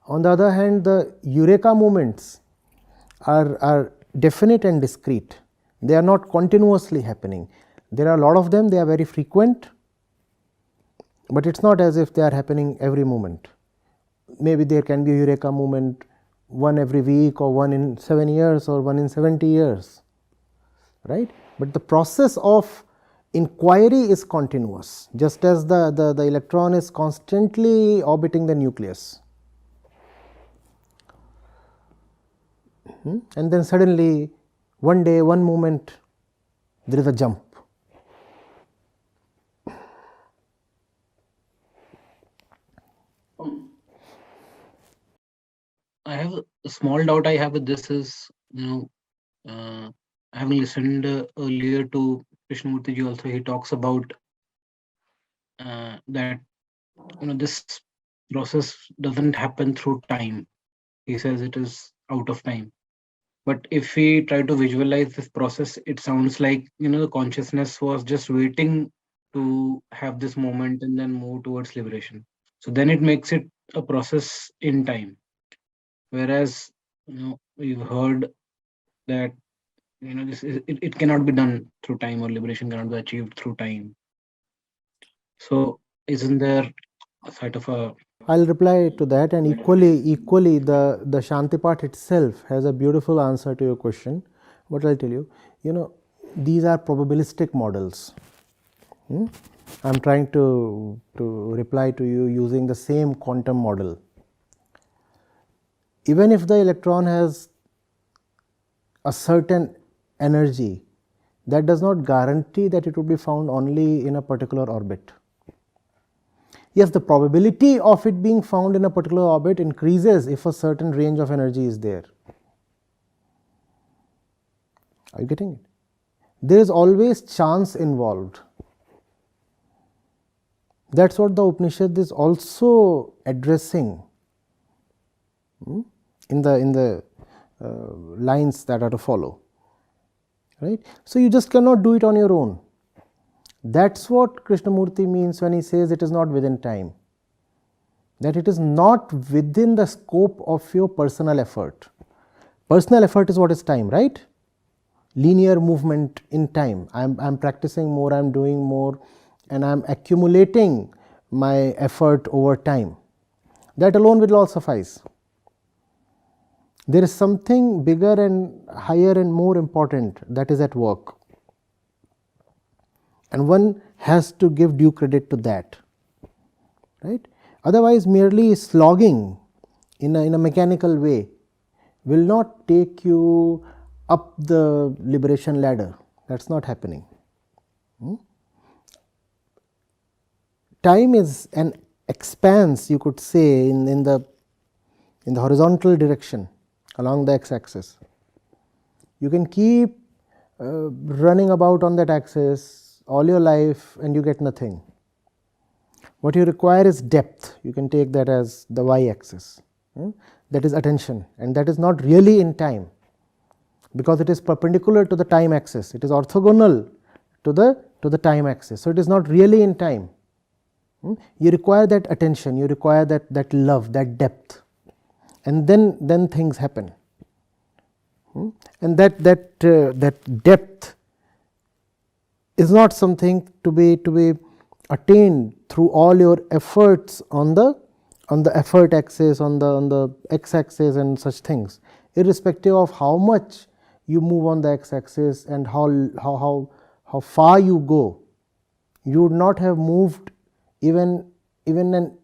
On the other hand, the eureka moments are definite and discrete. They are not continuously happening. There are a lot of them, they are very frequent, but it's not as if they are happening every moment. Maybe there can be a eureka moment one every week, or one in 7 years, or one in 70 years, right? But the process of inquiry is continuous, just as the electron is constantly orbiting the nucleus. And then suddenly, one day, one moment, there is a jump. I have a small doubt I have with this is, having listened earlier to Krishnamurti ji also, he talks about that this process doesn't happen through time. He says it is out of time. But if we try to visualize this process, it sounds like, the consciousness was just waiting to have this moment and then move towards liberation. So then it makes it a process in time. Whereas, we've heard that, it cannot be done through time, or liberation cannot be achieved through time. So isn't there a sort of a I'll reply to that, and equally the Shantipat itself has a beautiful answer to your question. But I'll tell you, these are probabilistic models. I'm trying to reply to you using the same quantum model. Even if the electron has a certain energy, that does not guarantee that it would be found only in a particular orbit. Yes, the probability of it being found in a particular orbit increases if a certain range of energy is there. Are you getting it? There is always chance involved. That's what the Upanishad is also addressing in the lines that are to follow. Right? So you just cannot do it on your own. That's what Krishnamurti means when he says it is not within time. That it is not within the scope of your personal effort. Personal effort is what is time, right? Linear movement in time. I'm practicing more, I'm doing more, and I'm accumulating my effort over time. That alone will all suffice. There is something bigger and higher and more important that is at work. And one has to give due credit to that, right? Otherwise, merely slogging in a mechanical way will not take you up the liberation ladder. That's not happening. Time is an expanse, you could say, in the horizontal direction along the x-axis. You can keep running about on that axis all your life and you get nothing. What you require is depth. You can take that as the y-axis. That is attention, and that is not really in time, because it is perpendicular to the time axis. It is orthogonal to the time axis. So it is not really in time. You require that attention. You require that love, that depth, and then things happen. And that depth is not something to be attained through all your efforts on the effort axis, on the x-axis and such things. Irrespective of how much you move on the x-axis and how far you go, you would not have moved even an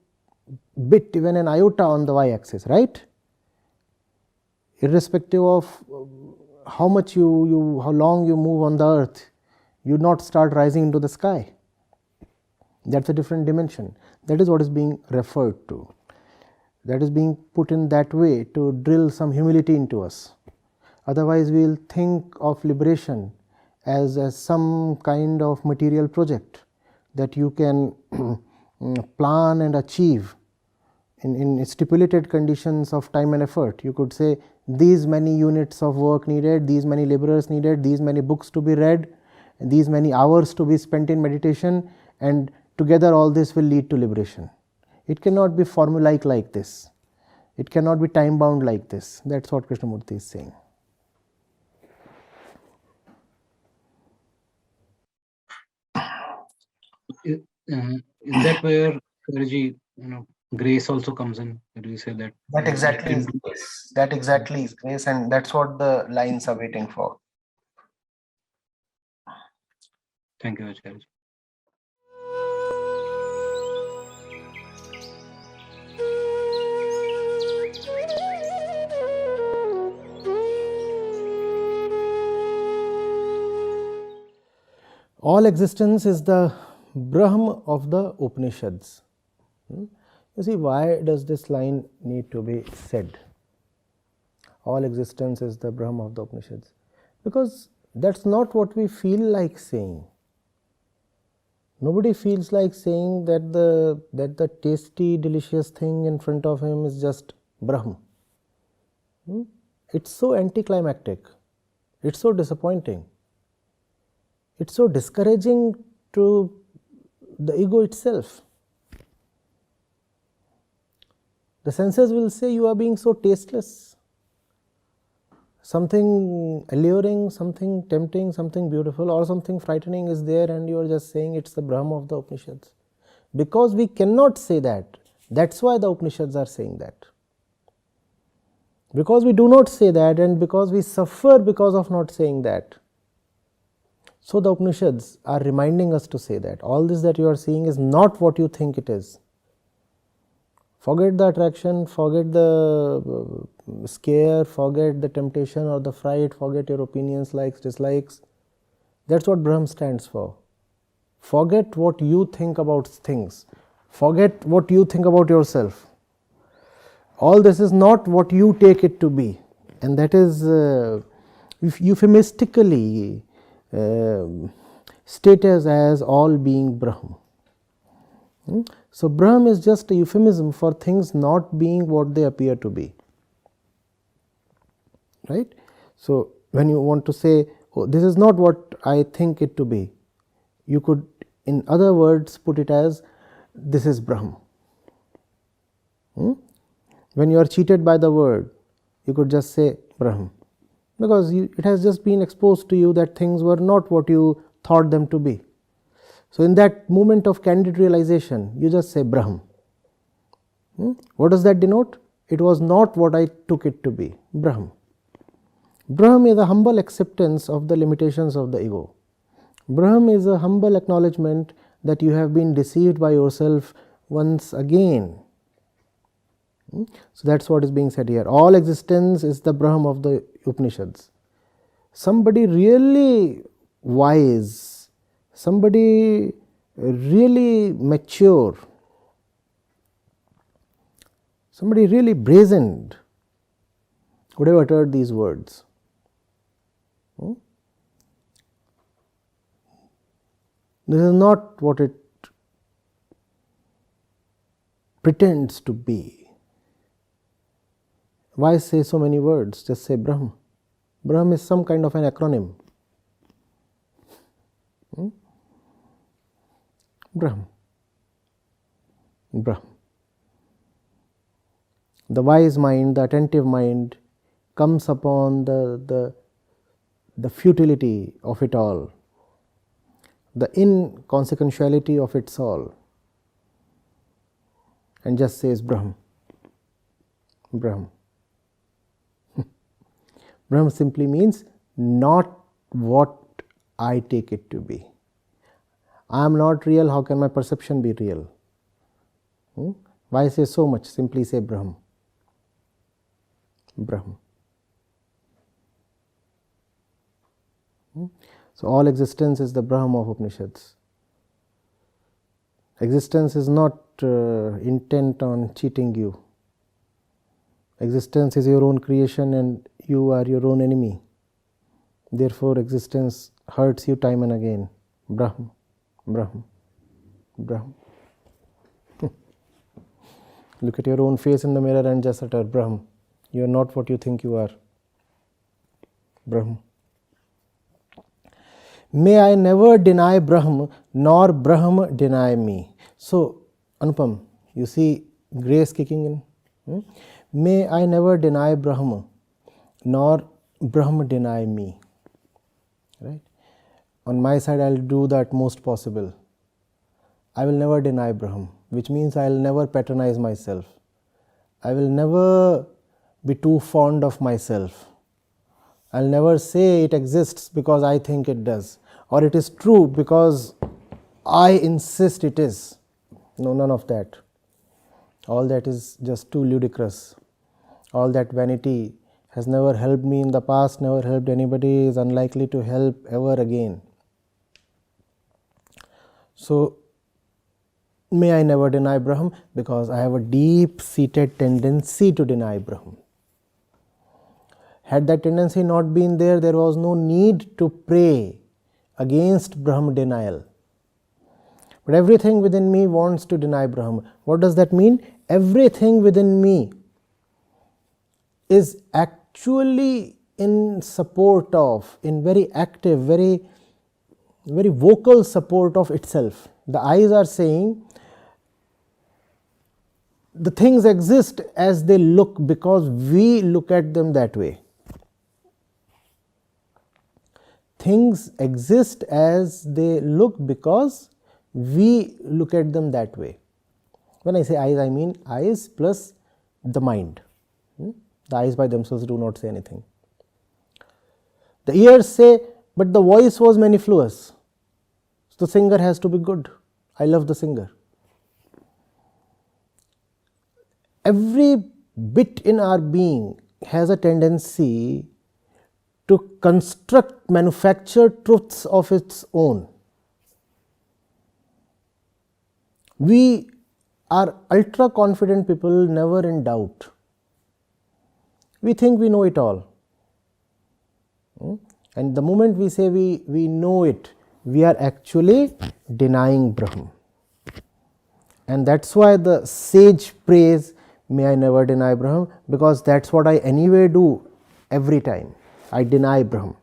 bit, even an iota on the y-axis, right? Irrespective of how much how long you move on the earth, you would not start rising into the sky. That's a different dimension. That is what is being referred to. That is being put in that way to drill some humility into us. Otherwise, we will think of liberation as some kind of material project that you can plan and achieve in stipulated conditions of time and effort. You could say these many units of work needed, these many laborers needed, these many books to be read, these many hours to be spent in meditation, and together all this will lead to liberation. It cannot be formulaic like this. It cannot be time bound like this. That's what Krishnamurti is saying. Is that where Acharya, grace also comes in? Do you say that? That exactly is grace. That exactly is grace, and that's what the lines are waiting for. Thank you, Acharya. All existence is the Brahman of the Upanishads. You see, why does this line need to be said? All existence is the Brahman of the Upanishads. Because that's not what we feel like saying. Nobody feels like saying that the tasty, delicious thing in front of him is just Brahm. It's so anticlimactic. It's so disappointing. It's so discouraging to the ego itself. The senses will say you are being so tasteless. Something alluring, something tempting, something beautiful, or something frightening is there, and you are just saying it's the Brahma of the Upanishads. Because we cannot say that, that's why the Upanishads are saying that. Because we do not say that, and because we suffer because of not saying that. So the Upanishads are reminding us to say that all this that you are seeing is not what you think it is. Forget the attraction, forget the scare, forget the temptation or the fright, forget your opinions, likes, dislikes. That's what Brahm stands for. Forget what you think about things. Forget what you think about yourself. All this is not what you take it to be, and that is euphemistically stated as all being Brahm. So Brahm is just a euphemism for things not being what they appear to be. Right? So when you want to say, oh, this is not what I think it to be, you could in other words put it as, this is Brahm. When you are cheated by the word, you could just say Brahm, because it has just been exposed to you that things were not what you thought them to be. So in that moment of candid realization, you just say Brahm. What does that denote? It was not what I took it to be. Brahm. Brahm is a humble acceptance of the limitations of the ego. Brahm is a humble acknowledgement that you have been deceived by yourself once again. So that's what is being said here. All existence is the Brahm of the Upanishads. Somebody really wise, somebody really mature, somebody really brazened would have uttered these words. This is not what it pretends to be. Why say so many words? Just say Brahm. Brahm is some kind of an acronym. Brahm. Brahm. The wise mind, the attentive mind comes upon the futility of it all, the inconsequentiality of its all, and just says Brahm. Brahm. Brahm simply means not what I take it to be. I am not real, how can my perception be real? Why say so much? Simply say Brahm. Brahm. So all existence is the Brahm of Upanishads. Existence is not intent on cheating you. Existence is your own creation and you are your own enemy. Therefore existence hurts you time and again. Brahm. Brahm. Brahm. Look at your own face in the mirror and just utter Brahm. You are not what you think you are. Brahm. May I never deny Brahm, nor Brahm deny me. So, Anupam, you see grace kicking in. May I never deny Brahm, nor Brahm deny me. Right? On my side, I will do the utmost possible. I will never deny Brahm, which means I will never patronize myself. I will never be too fond of myself. I will never say it exists because I think it does, or it is true because I insist it is. No, none of that. All that is just too ludicrous. All that vanity has never helped me in the past, never helped anybody, is unlikely to help ever again. So, may I never deny Brahm, because I have a deep-seated tendency to deny Brahm. Had that tendency not been there, there was no need to pray against Brahm denial. But everything within me wants to deny Brahman. What does that mean? Everything within me is actually in support of, in very active, very vocal support of itself. The eyes are saying the things exist as they look because we look at them that way. Things exist as they look because we look at them that way. When I say eyes, I mean eyes plus the mind. The eyes by themselves do not say anything. The ears say, but the voice was mellifluous. The singer has to be good. I love the singer. Every bit in our being has a tendency to construct, manufacture truths of its own. We are ultra confident people, never in doubt. We think we know it all. And the moment we say we know it, we are actually denying Brahman. And that's why the sage prays, may I never deny Brahman, because that's what I anyway do every time. I deny Brahman.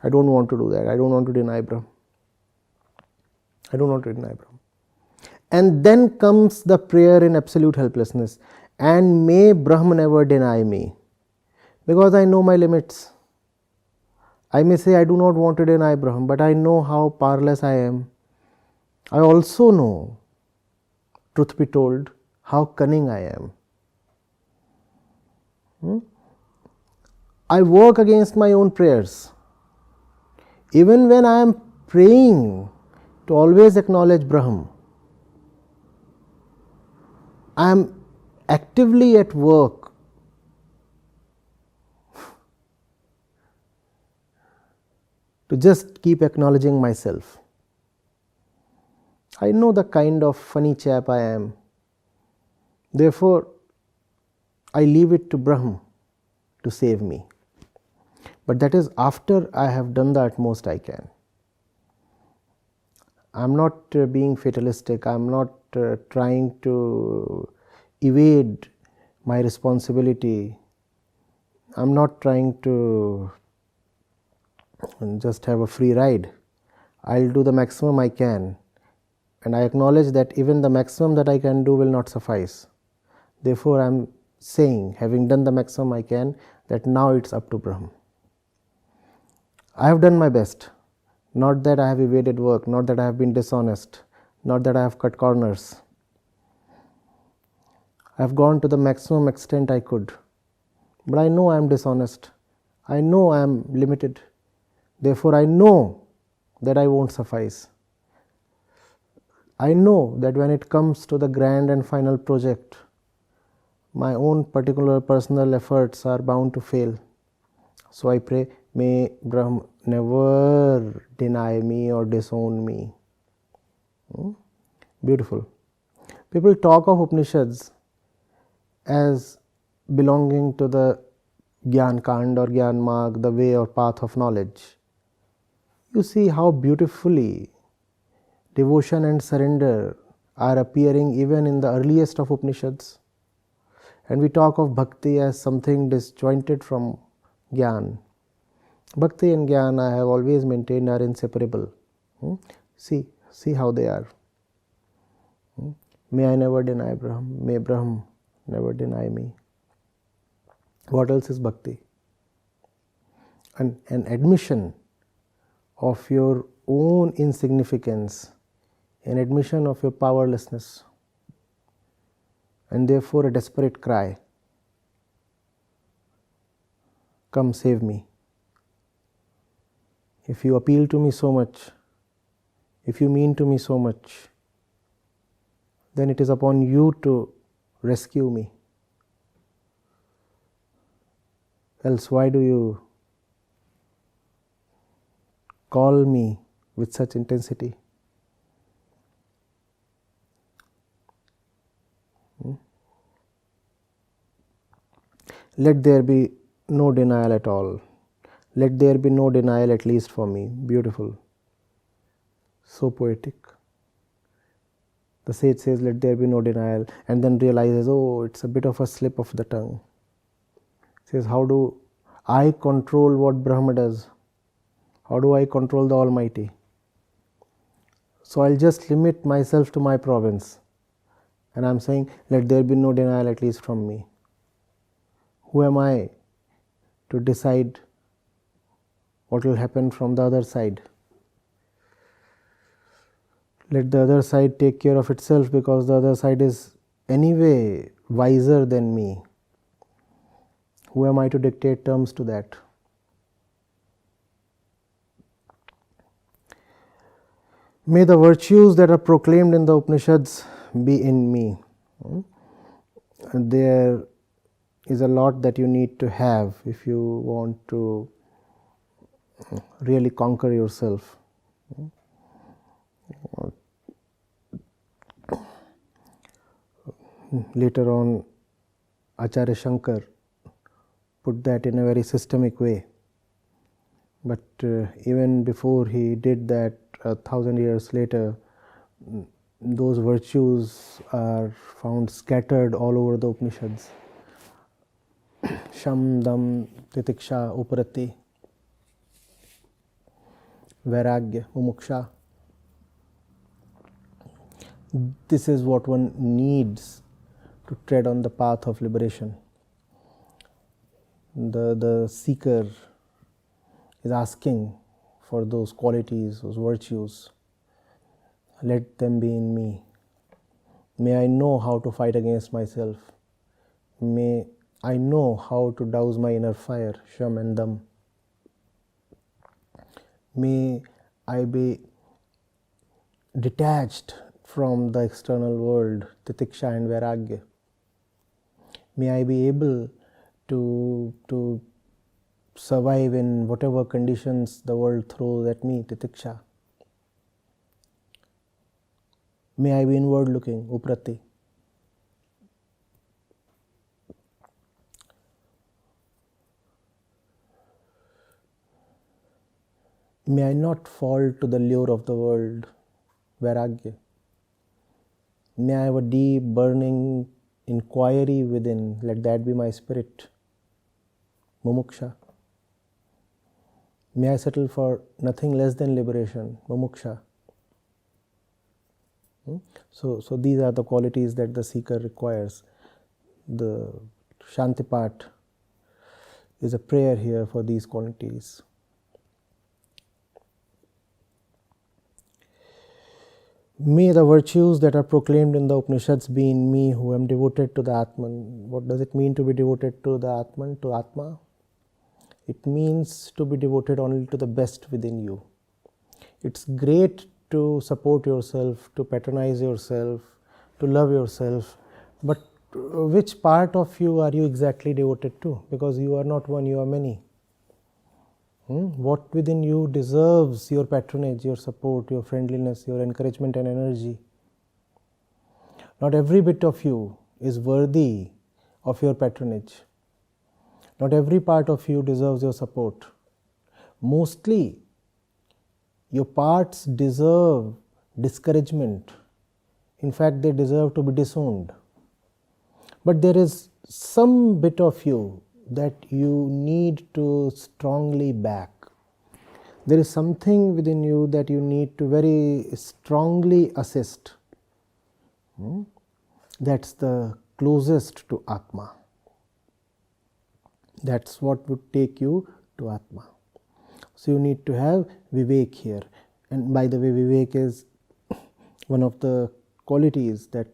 I don't want to do that. I don't want to deny Brahman. I don't want to deny Brahman. And then comes the prayer in absolute helplessness. And may Brahman never deny me. Because I know my limits. I may say I do not want to deny Brahman, but I know how powerless I am. I also know, truth be told, how cunning I am. I work against my own prayers. Even when I am praying to always acknowledge Brahman, I am actively at work to just keep acknowledging myself. I know the kind of funny chap I am. Therefore, I leave it to Brahman to save me. But that is after I have done the utmost I can. I am not being fatalistic. I am not trying to evade my responsibility. I am not trying to just have a free ride. I will do the maximum I can. And I acknowledge that even the maximum that I can do will not suffice. Therefore, I am saying, having done the maximum I can, that now it's up to Brahman. I have done my best. Not that I have evaded work, not that I have been dishonest, not that I have cut corners. I have gone to the maximum extent I could. But I know I am dishonest. I know I am limited. Therefore, I know that I won't suffice. I know that when it comes to the grand and final project, my own particular personal efforts are bound to fail. So I pray, may Brahman never deny me or disown me. Beautiful. People talk of Upanishads as belonging to the Gyan Kand or Gyan Marg, the way or path of knowledge. You see how beautifully devotion and surrender are appearing even in the earliest of Upanishads. And we talk of bhakti as something disjointed from Gyan. Bhakti and Gyan, I have always maintained, are inseparable. See how they are. May I never deny Brahman. May Brahman never deny me. What else is bhakti? An admission of your own insignificance, an admission of your powerlessness, and therefore a desperate cry, come save me. If you appeal to me so much, if you mean to me so much, then it is upon you to rescue me. Else why do you call me with such intensity? Let there be no denial at all. Let there be no denial, at least for me. Beautiful. So poetic. The sage says, let there be no denial, and then realizes, oh, it's a bit of a slip of the tongue. Says, how do I control what Brahma does? How do I control the Almighty? So I'll just limit myself to my province. And I'm saying, let there be no denial, at least from me. Who am I to decide what will happen from the other side? Let the other side take care of itself, because the other side is anyway wiser than me. Who am I to dictate terms to that? May the virtues that are proclaimed in the Upanishads be in me. There is a lot that you need to have if you want to really conquer yourself. Later on, Acharya Shankar put that in a very systemic way. But even before he did that, 1,000 years later, those virtues are found scattered all over the Upanishads. Sham, Dam, Titiksha, Uparati, Vairagya, Mumuksha. This is what one needs to tread on the path of liberation. The seeker is asking for those qualities, those virtues. Let them be in me. May I know how to fight against myself. May I know how to douse my inner fire, Sham and Dam. May I be detached from the external world, Titiksha and Vairagya. May I be able to survive in whatever conditions the world throws at me, Titiksha. May I be inward looking, Uprati. May I not fall to the lure of the world, Vairagya. May I have a deep burning inquiry within, let that be my spirit, Mumuksha. May I settle for nothing less than liberation, Mumuksha. So these are the qualities that the seeker requires. The Shantipat is a prayer here for these qualities. May the virtues that are proclaimed in the Upanishads be in me, who am devoted to the Atman. What does it mean to be devoted to the Atman, to Atma? It means to be devoted only to the best within you. It's great to support yourself, to patronize yourself, to love yourself, but which part of you are you exactly devoted to? Because you are not one, you are many. What within you deserves your patronage, your support, your friendliness, your encouragement and energy? Not every bit of you is worthy of your patronage. Not every part of you deserves your support. Mostly, your parts deserve discouragement. In fact, they deserve to be disowned. But there is some bit of you that you need to strongly back. There is something within you that you need to very strongly assist. That's the closest to Atma. That's what would take you to Atma. So you need to have Vivek here. And by the way, Vivek is one of the qualities that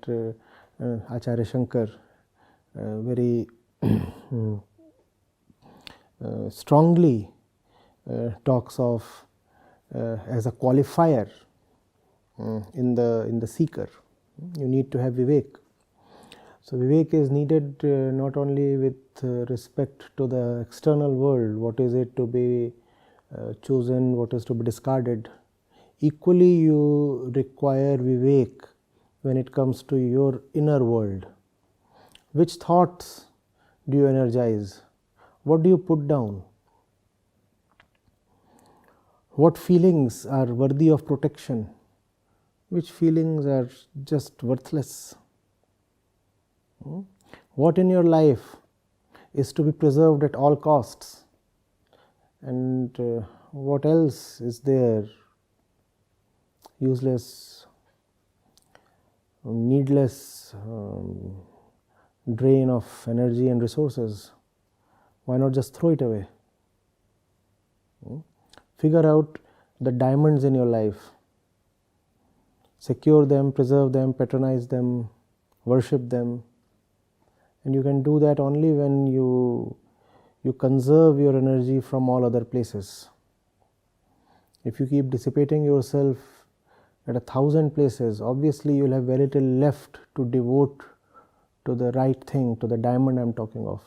Acharya Shankar very strongly talks of as a qualifier in the seeker. You need to have Vivek. So Vivek is needed not only with respect to the external world, what is it to be chosen, what is to be discarded. Equally, you require Vivek when it comes to your inner world. Which thoughts do you energize? What do you put down? What feelings are worthy of protection? which feelings are just worthless. What in your life is to be preserved at all costs, and what else is there useless, needless drain of energy and resources? Why not just throw it away? Figure out the diamonds in your life, secure them, preserve them, patronize them, worship them. And you can do that only when you conserve your energy from all other places. If you keep dissipating yourself at 1,000 places, obviously you will have very little left to devote to the right thing, to the diamond I am talking of.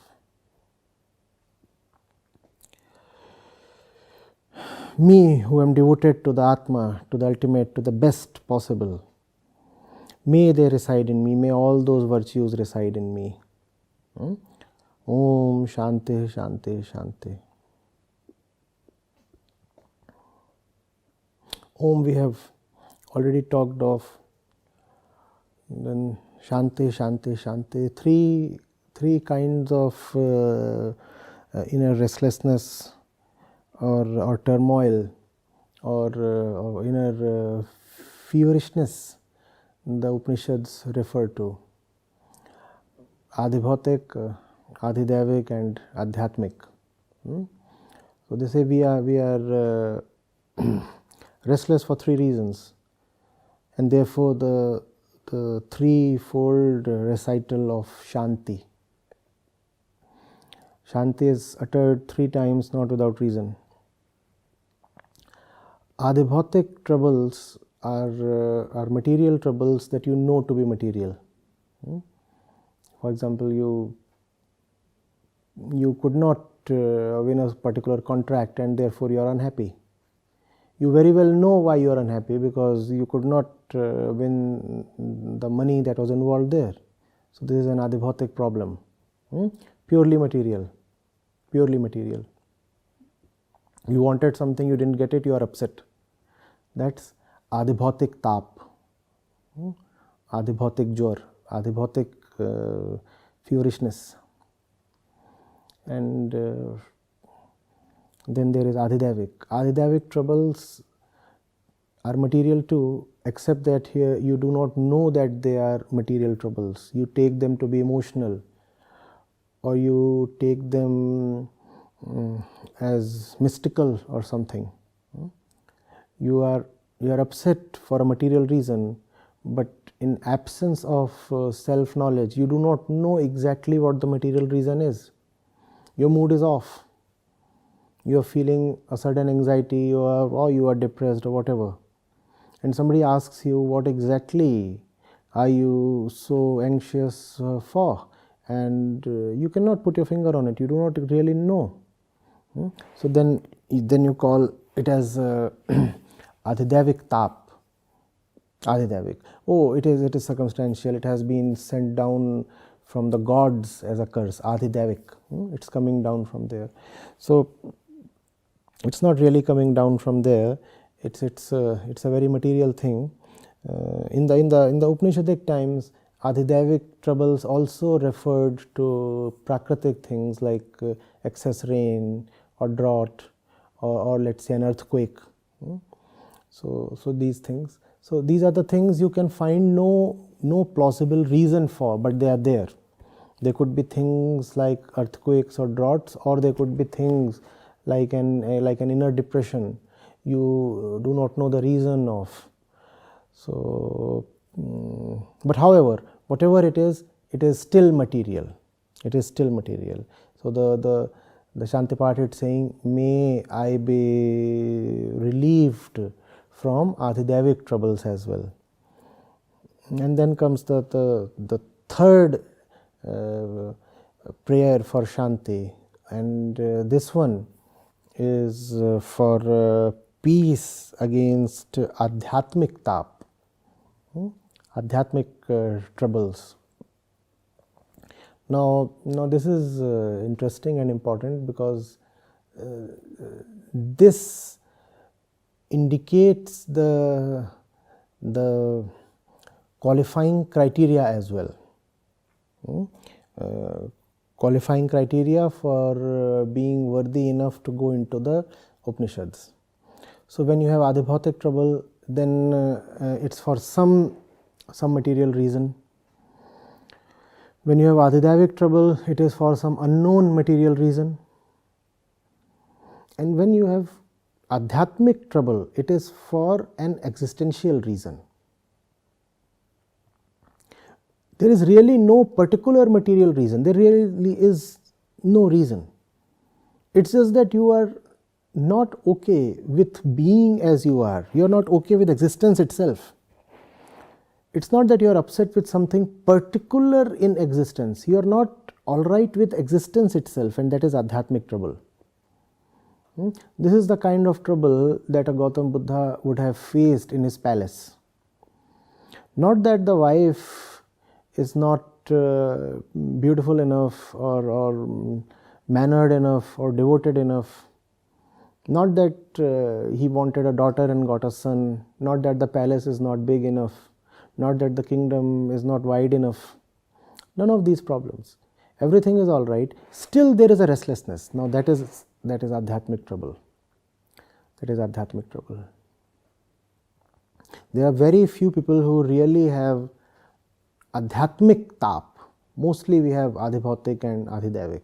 Me, who am devoted to the Atma, to the ultimate, to the best possible, may they reside in me, may all those virtues reside in me. Om Shanti Shanti Shanti. Om we have already talked of. Then Shanti Shanti Shanti. Three kinds of inner restlessness or turmoil or inner feverishness the Upanishads refer to. Adhibhautik, Adhidevik and Adhyatmik. So they say we are restless for three reasons, and therefore the threefold recital of Shanti. Shanti is uttered 3 times not without reason. Adhibhautik troubles are material troubles that you know to be material. For example, you could not win a particular contract and therefore you are unhappy. You very well know why you are unhappy, because you could not win the money that was involved there. So this is an adhibhautik problem. Purely material. Purely material. You wanted something, you didn't get it, you are upset. That's adhibhautik tap, adhibhautik jor, adhibhautik feverishness. And then there is adhidevik. Adhidevik troubles are material too, except that here you do not know that they are material troubles. You take them to be emotional, or you take them as mystical or something. You are upset for a material reason, but in absence of self-knowledge, you do not know exactly what the material reason is. Your mood is off. You are feeling a certain anxiety, or you are depressed or whatever. And somebody asks you, what exactly are you so anxious for? And you cannot put your finger on it. You do not really know. So then you call it as adhidevik tap. Adhidevik. Oh, it is circumstantial. It has been sent down from the gods as a curse. Adhidevik. It's coming down from there. So it's not really coming down from there. It's a very material thing. In the Upanishadic times, adhidevik troubles also referred to prakratic things like excess rain or drought or let's say an earthquake. So these things. So these are the things you can find no plausible reason for, but they are there. There could be things like earthquakes or droughts, or there could be things like an inner depression you do not know the reason of. So, but however, whatever it is still material. It is still material. So the Shanti Path is saying, may I be relieved from adhidevik troubles as well. And then comes the third prayer for Shanti, and this one is for peace against adhyatmik tap, adhyatmik troubles. Now this is interesting and important, because this indicates the the qualifying criteria as well. Qualifying criteria for being worthy enough to go into the Upanishads. So when you have adhibhautic trouble, then it's for some material reason. When you have adhidaivik trouble, it is for some unknown material reason. And when you have adhyatmic trouble, it is for an existential reason. There is really no particular material reason. There really is no reason. It's just that you are not okay with being as you are. You are not okay with existence itself. It's not that you are upset with something particular in existence. You are not all right with existence itself, and that is adhyatmic trouble. This is the kind of trouble that a Gautam Buddha would have faced in his palace. Not that the wife is not beautiful enough or mannered enough or devoted enough. Not that he wanted a daughter and got a son. Not that the palace is not big enough. Not that the kingdom is not wide enough. None of these problems. Everything is all right. Still there is a restlessness. Now that is adhyatmic trouble. That is adhyatmic trouble. There are very few people who really have adhyatmic tap. Mostly we have adhibhautik and adhidaivik.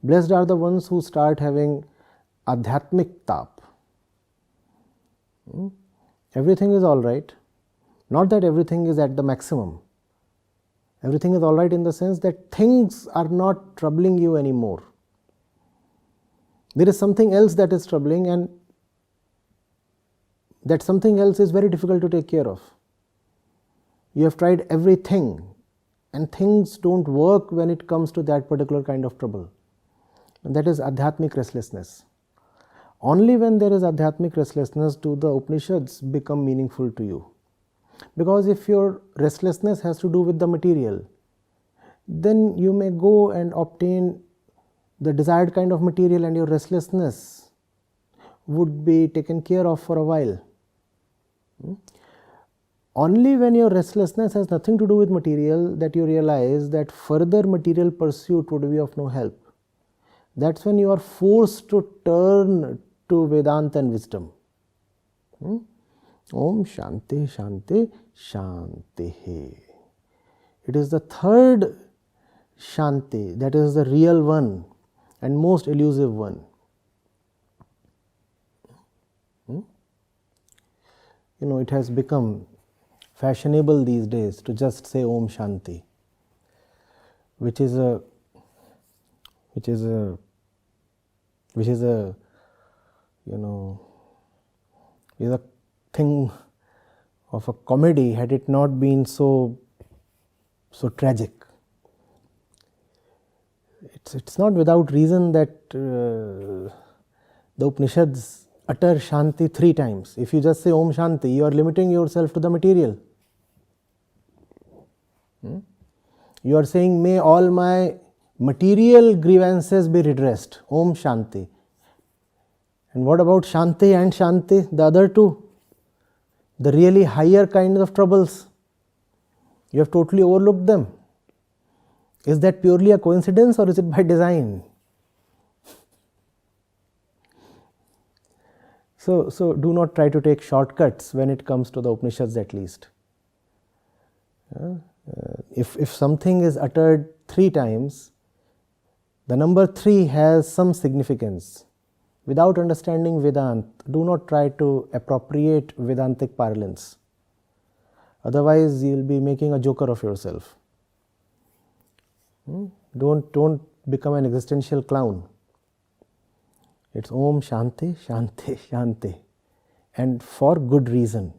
Blessed are the ones who start having adhyatmic tap. Everything is all right. Not that everything is at the maximum. Everything is all right in the sense that things are not troubling you anymore. There is something else that is troubling, and that something else is very difficult to take care of. You have tried everything, and things don't work when it comes to that particular kind of trouble. And that is adhyatmic restlessness. Only when there is adhyatmic restlessness do the Upanishads become meaningful to you. Because if your restlessness has to do with the material, then you may go and obtain the desired kind of material, and your restlessness would be taken care of for a while. Only when your restlessness has nothing to do with material that you realize that further material pursuit would be of no help. That's when you are forced to turn to Vedanta and wisdom. Om Shanti Shanti Shanti. It is the third Shanti, that is the real one and most elusive one. It has become fashionable these days to just say Om Shanti, which is a thing of a comedy had it not been so tragic. It's not without reason that the Upanishads utter Shanti 3 times. If you just say Om Shanti, you are limiting yourself to the material. You are saying, may all my material grievances be redressed. Om Shanti. And what about Shanti and Shanti, the other two? The really higher kinds of troubles. You have totally overlooked them. Is that purely a coincidence, or is it by design? So do not try to take shortcuts when it comes to the Upanishads, at least. If something is uttered 3 times, the number 3 has some significance. Without understanding Vedanta, do not try to appropriate Vedantic parlance. Otherwise, you will be making a joker of yourself. Don't become an existential clown. It's Om Shanti Shanti Shanti, and for good reason.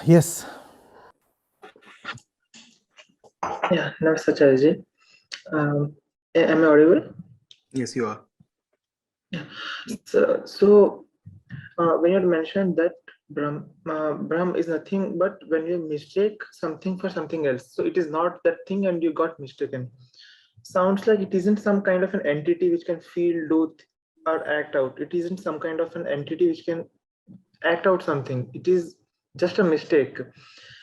Yes. Yeah, Namaste Acharya. Am I audible? Yes, you are. So when you had mentioned that Brahm is nothing but when you mistake something for something else. So it is not that thing and you got mistaken. sounds like it isn't some kind of an entity which can feel, do, or act out. It isn't some kind of an entity which can act out something. It is just a mistake.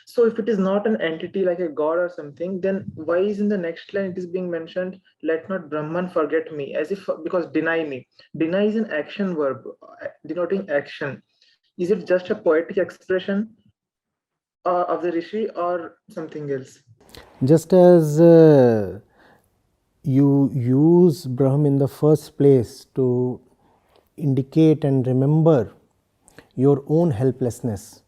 So if it is not an entity like a god or something, then why is in the next line it is being mentioned, let not Brahman forget me, as if, because deny me. Deny is an action verb denoting action. Is it just a poetic expression of the Rishi or something else? Just as you use Brahm in the first place to indicate and remember your own helplessness,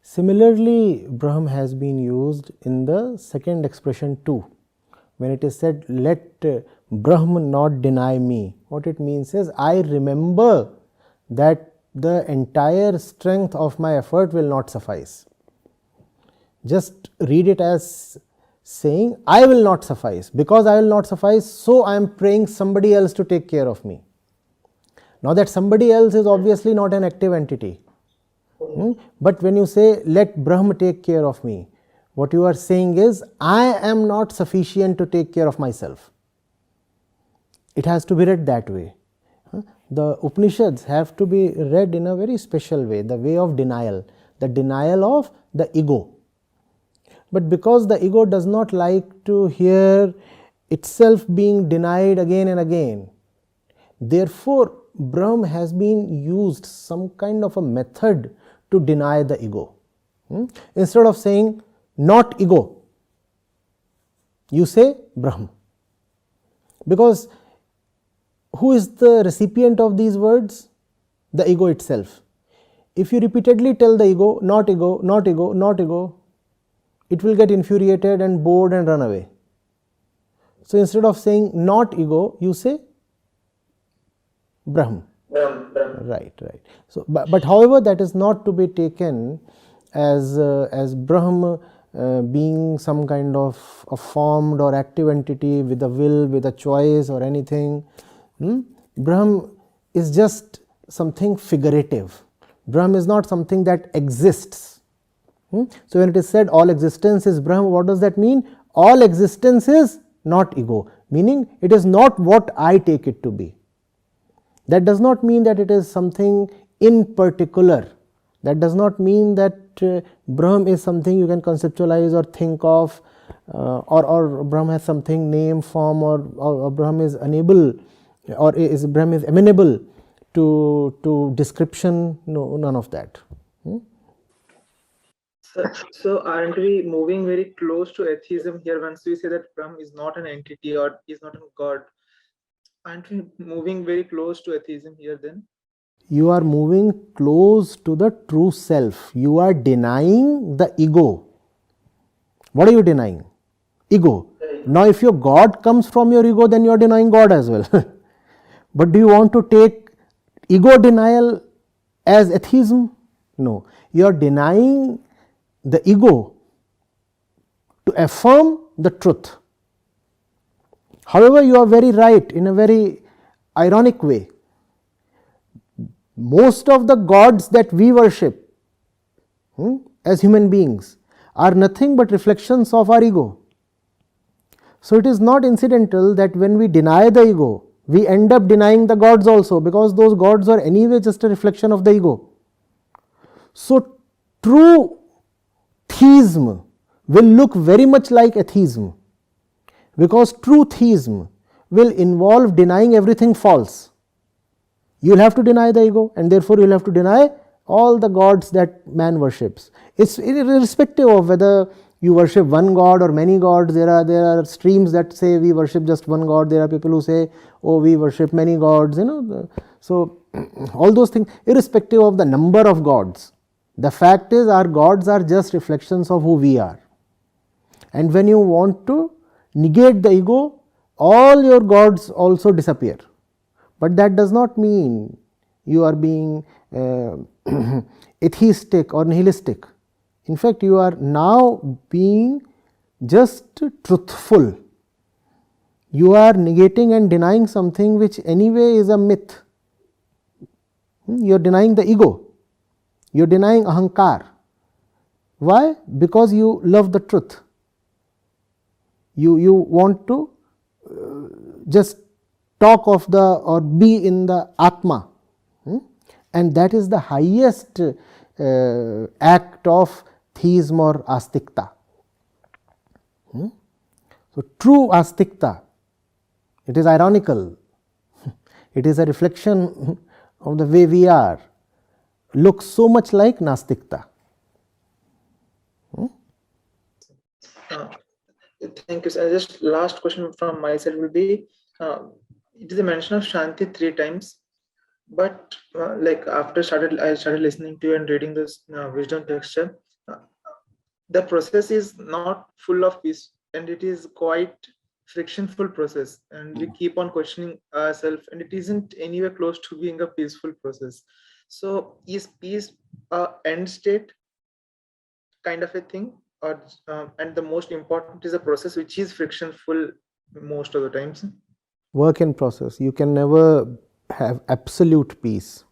similarly Brahm has been used in the second expression too. When it is said, let Brahm not deny me, what it means is, I remember that the entire strength of my effort will not suffice. Just read it as saying, I will not suffice. Because I will not suffice, so I am praying somebody else to take care of me. Now that somebody else is obviously not an active entity. But when you say, let Brahm take care of me, what you are saying is, I am not sufficient to take care of myself. It has to be read that way. The Upanishads have to be read in a very special way, the way of denial, the denial of the ego. But because the ego does not like to hear itself being denied again and again, therefore Brahm has been used, some kind of a method to deny the ego. Instead of saying not ego, you say Brahm. Because who is the recipient of these words? The ego itself. If you repeatedly tell the ego, not ego, not ego, not ego, it will get infuriated and bored and run away. So instead of saying not ego, you say Brahm. Right. So, but however, that is not to be taken as Brahm being some kind of a formed or active entity with a will, with a choice or anything. Brahm is just something figurative. Brahm is not something that exists. So when it is said all existence is Brahm, what does that mean? All existence is not ego, meaning it is not what I take it to be. That does not mean that it is something in particular. That does not mean that Brahm is something you can conceptualize or think of, or Brahm has something name, form, or Brahm is unable, or Brahm is amenable to description. No, none of that. So aren't we moving very close to atheism here once we say that Brahm is not an entity or is not a god? Aren't we moving very close to atheism here then? You are moving close to the true self. You are denying the ego. What are you denying? Ego. Now if your God comes from your ego, then you are denying God as well. But do you want to take ego denial as atheism? No. You are denying the ego to affirm the truth. However, you are very right in a very ironic way. Most of the gods that we worship as human beings are nothing but reflections of our ego. So it is not incidental that when we deny the ego, we end up denying the gods also, because those gods are anyway just a reflection of the ego. So true theism will look very much like atheism, because true theism will involve denying everything false. You will have to deny the ego, and therefore you will have to deny all the gods that man worships. It's irrespective of whether you worship one god or many gods. There are streams that say we worship just one god. There are people who say, oh, we worship many gods. So all those things, irrespective of the number of gods, the fact is our gods are just reflections of who we are. And when you want to negate the ego, all your gods also disappear. But that does not mean you are being atheistic or nihilistic. In fact, you are now being just truthful. You are negating and denying something which anyway is a myth. You are denying the ego. You are denying ahankar. Why? Because you love the truth. You want to just talk of the or be in the Atma, and that is the highest act of theism or astikta. So, true astikta, it is ironical, it is a reflection of the way we are, looks so much like nastikta. Thank you, sir. Just last question from my side will be, it is a mention of Shanti 3 times, but like after I started listening to you and reading this wisdom texture, the process is not full of peace, and it is quite frictionful process, and we keep on questioning ourselves, and it isn't anywhere close to being a peaceful process. So is peace a end state kind of a thing, or and the most important is a process which is frictionful most of the times? Work in process. You can never have absolute peace.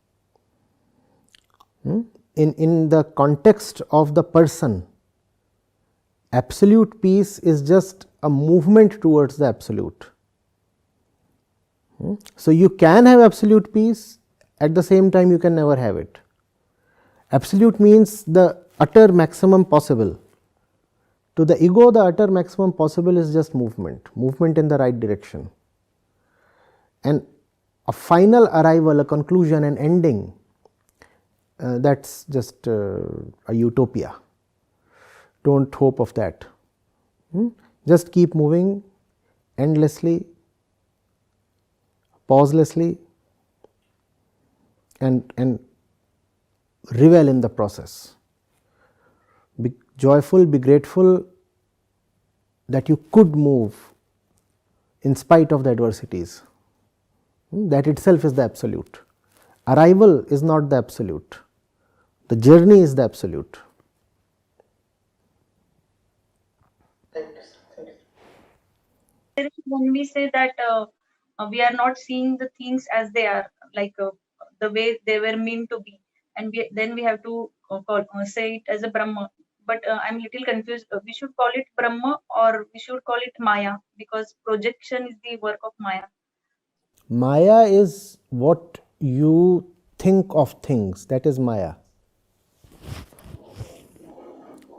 In the context of the person, absolute peace is just a movement towards the absolute. So you can have absolute peace, at the same time you can never have it. Absolute means the utter maximum possible. To the ego, the utter maximum possible is just movement in the right direction. And a final arrival, a conclusion, an ending, that's just a utopia. Don't hope of that. Just keep moving endlessly, pauselessly, and revel in the process. Be joyful, be grateful that you could move in spite of the adversities. That itself is the absolute. Arrival is not the absolute. The journey is the absolute. When we say that we are not seeing the things as they are, like the way they were meant to be, and then we have to say it as a Brahma. But I'm little confused. We should call it Brahma or we should call it Maya, because projection is the work of Maya. Maya is what you think of things, that is Maya.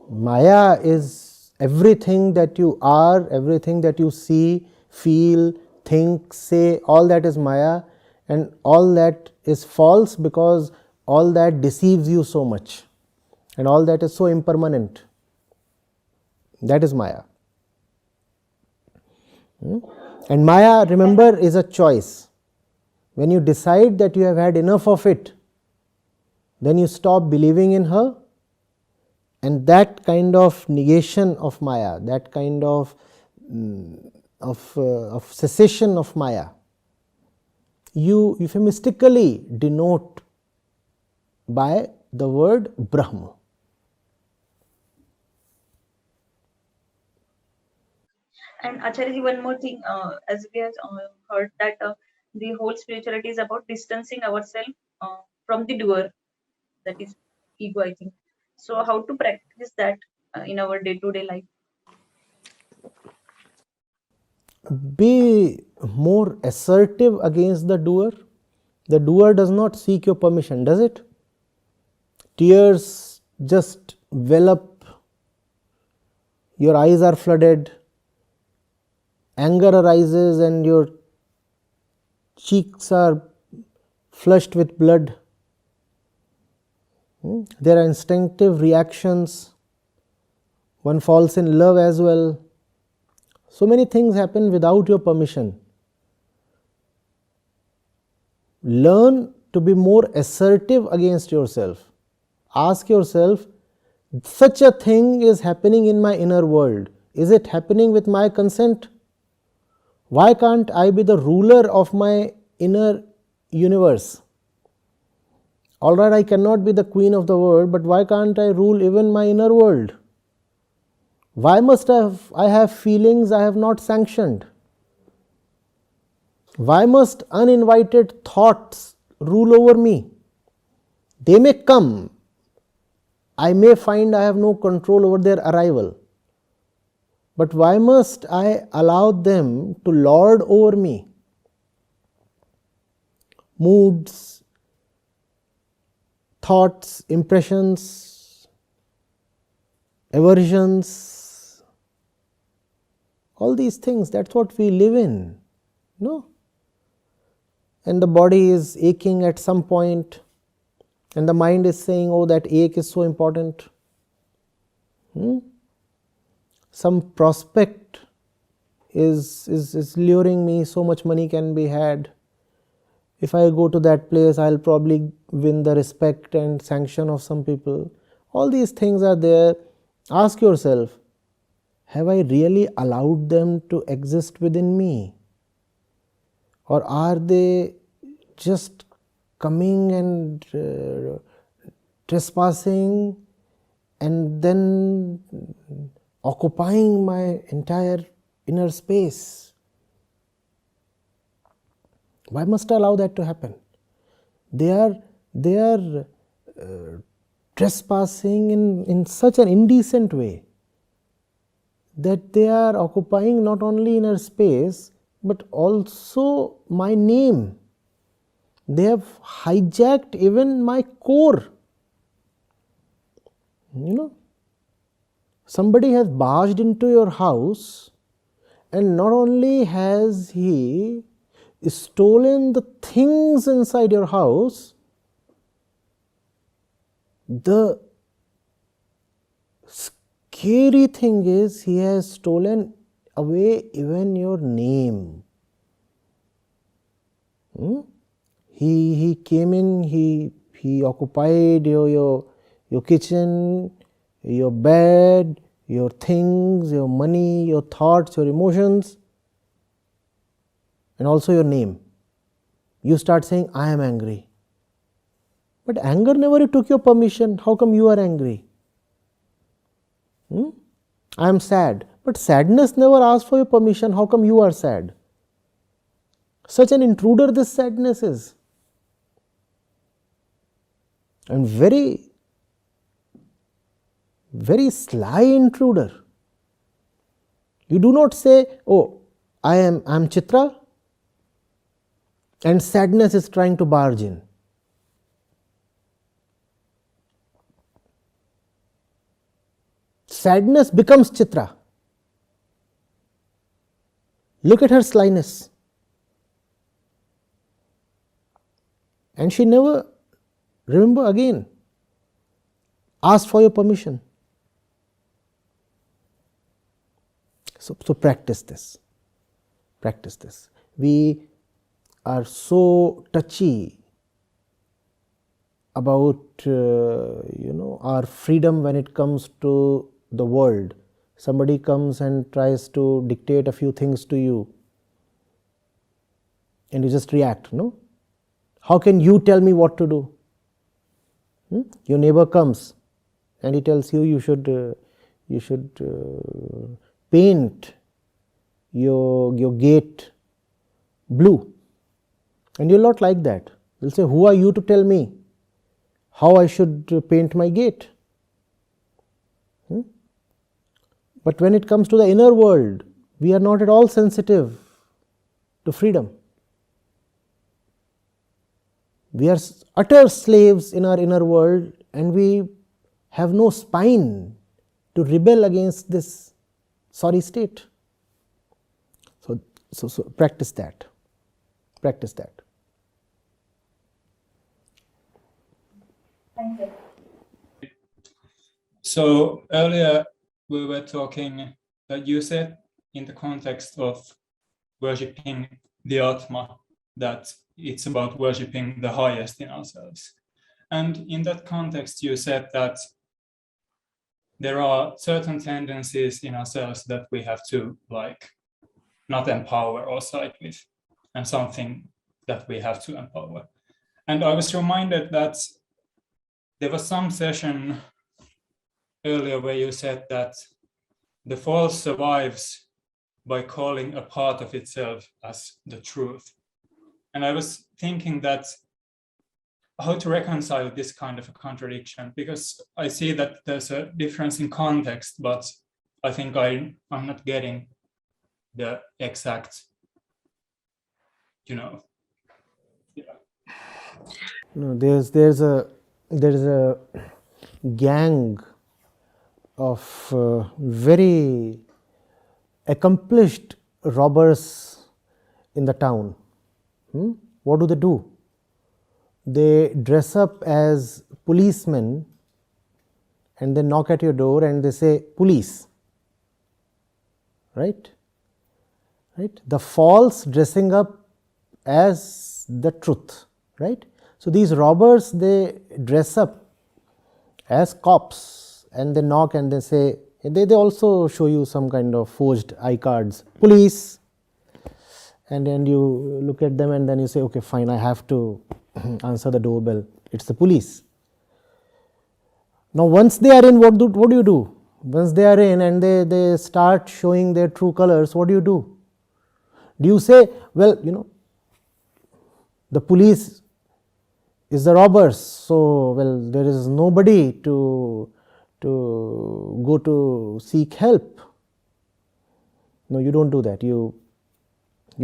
Maya is everything that you are, everything that you see, feel, think, say, all that is Maya, and all that is false because all that deceives you so much, and all that is so impermanent. That is Maya. And Maya, remember, is a choice. When you decide that you have had enough of it, then you stop believing in her, and that kind of negation of Maya, that kind of cessation of Maya, you euphemistically denote by the word Brahma. And Acharya, one more thing, as we have heard that the whole spirituality is about distancing ourselves from the doer, that is ego, I think. So how to practice that in our day-to-day life? Be more assertive against the doer. The doer does not seek your permission, does it? Tears just well up, your eyes are flooded, anger arises and your cheeks are flushed with blood. There are instinctive reactions, one falls in love as well. So many things happen without your permission. Learn to be more assertive against yourself. Ask yourself, such a thing is happening in my inner world. Is it happening with my consent? Why can't I be the ruler of my inner universe? Alright, I cannot be the queen of the world, but why can't I rule even my inner world? Why must I have feelings I have not sanctioned? Why must uninvited thoughts rule over me? They may come. I may find I have no control over their arrival. But why must I allow them to lord over me? Moods, thoughts, impressions, aversions, all these things, that's what we live in. No? And the body is aching at some point, and the mind is saying, oh, that ache is so important. Some prospect is luring me, so much money can be had. If I go to that place, I'll probably win the respect and sanction of some people. All these things are there. Ask yourself, have I really allowed them to exist within me? Or are they just coming and trespassing and then occupying my entire inner space? Why must I allow that to happen? They are trespassing in such an indecent way that they are occupying not only inner space but also my name. They have hijacked even my core. Somebody has barged into your house, and not only has he stolen the things inside your house, the scary thing is he has stolen away even your name. He came in, he occupied your kitchen, your bed, your things, your money, your thoughts, your emotions, and also your name. You start saying, I am angry. But anger never took your permission. How come you are angry? I am sad. But sadness never asked for your permission. How come you are sad? Such an intruder this sadness is. And very, very sly intruder. You do not say, oh, I am Chitra, and sadness is trying to barge in. Sadness becomes Chitra. Look at her slyness. And she never, remember again, asked for your permission. So practice this. Practice this. We are so touchy about our freedom when it comes to the world. Somebody comes and tries to dictate a few things to you, and you just react. No? How can you tell me what to do? Your neighbor comes and he tells you you should paint your gate blue, and you'll not like that. You'll say, who are you to tell me how I should paint my gate? But when it comes to the inner world, we are not at all sensitive to freedom. We are utter slaves in our inner world, and we have no spine to rebel against this sorry state. So practice that. Practice that. Thank you. So earlier we were talking that you said in the context of worshipping the Atma that it's about worshipping the highest in ourselves. And in that context you said that there are certain tendencies in ourselves that we have to not empower or side with, and something that we have to empower. And I was reminded that there was some session earlier where you said that the false survives by calling a part of itself as the truth. And I was thinking that how to reconcile this kind of a contradiction, because I see that there's a difference in context, but I think I'm not getting the exact, yeah. No, there's a gang of very accomplished robbers in the town. What do? They dress up as policemen and they knock at your door and they say, police. Right? The false dressing up as the truth. Right? So these robbers, they dress up as cops and they knock and they say, they also show you some kind of forged iCards, police. And then you look at them and then you say, okay, fine, I have to answer the doorbell. It's the police. Now once they are in, what do you do? Once they are in and they start showing their true colors, what do? Do you say, well, the police is the robbers, so well, there is nobody to go to seek help? No, you don't do that. You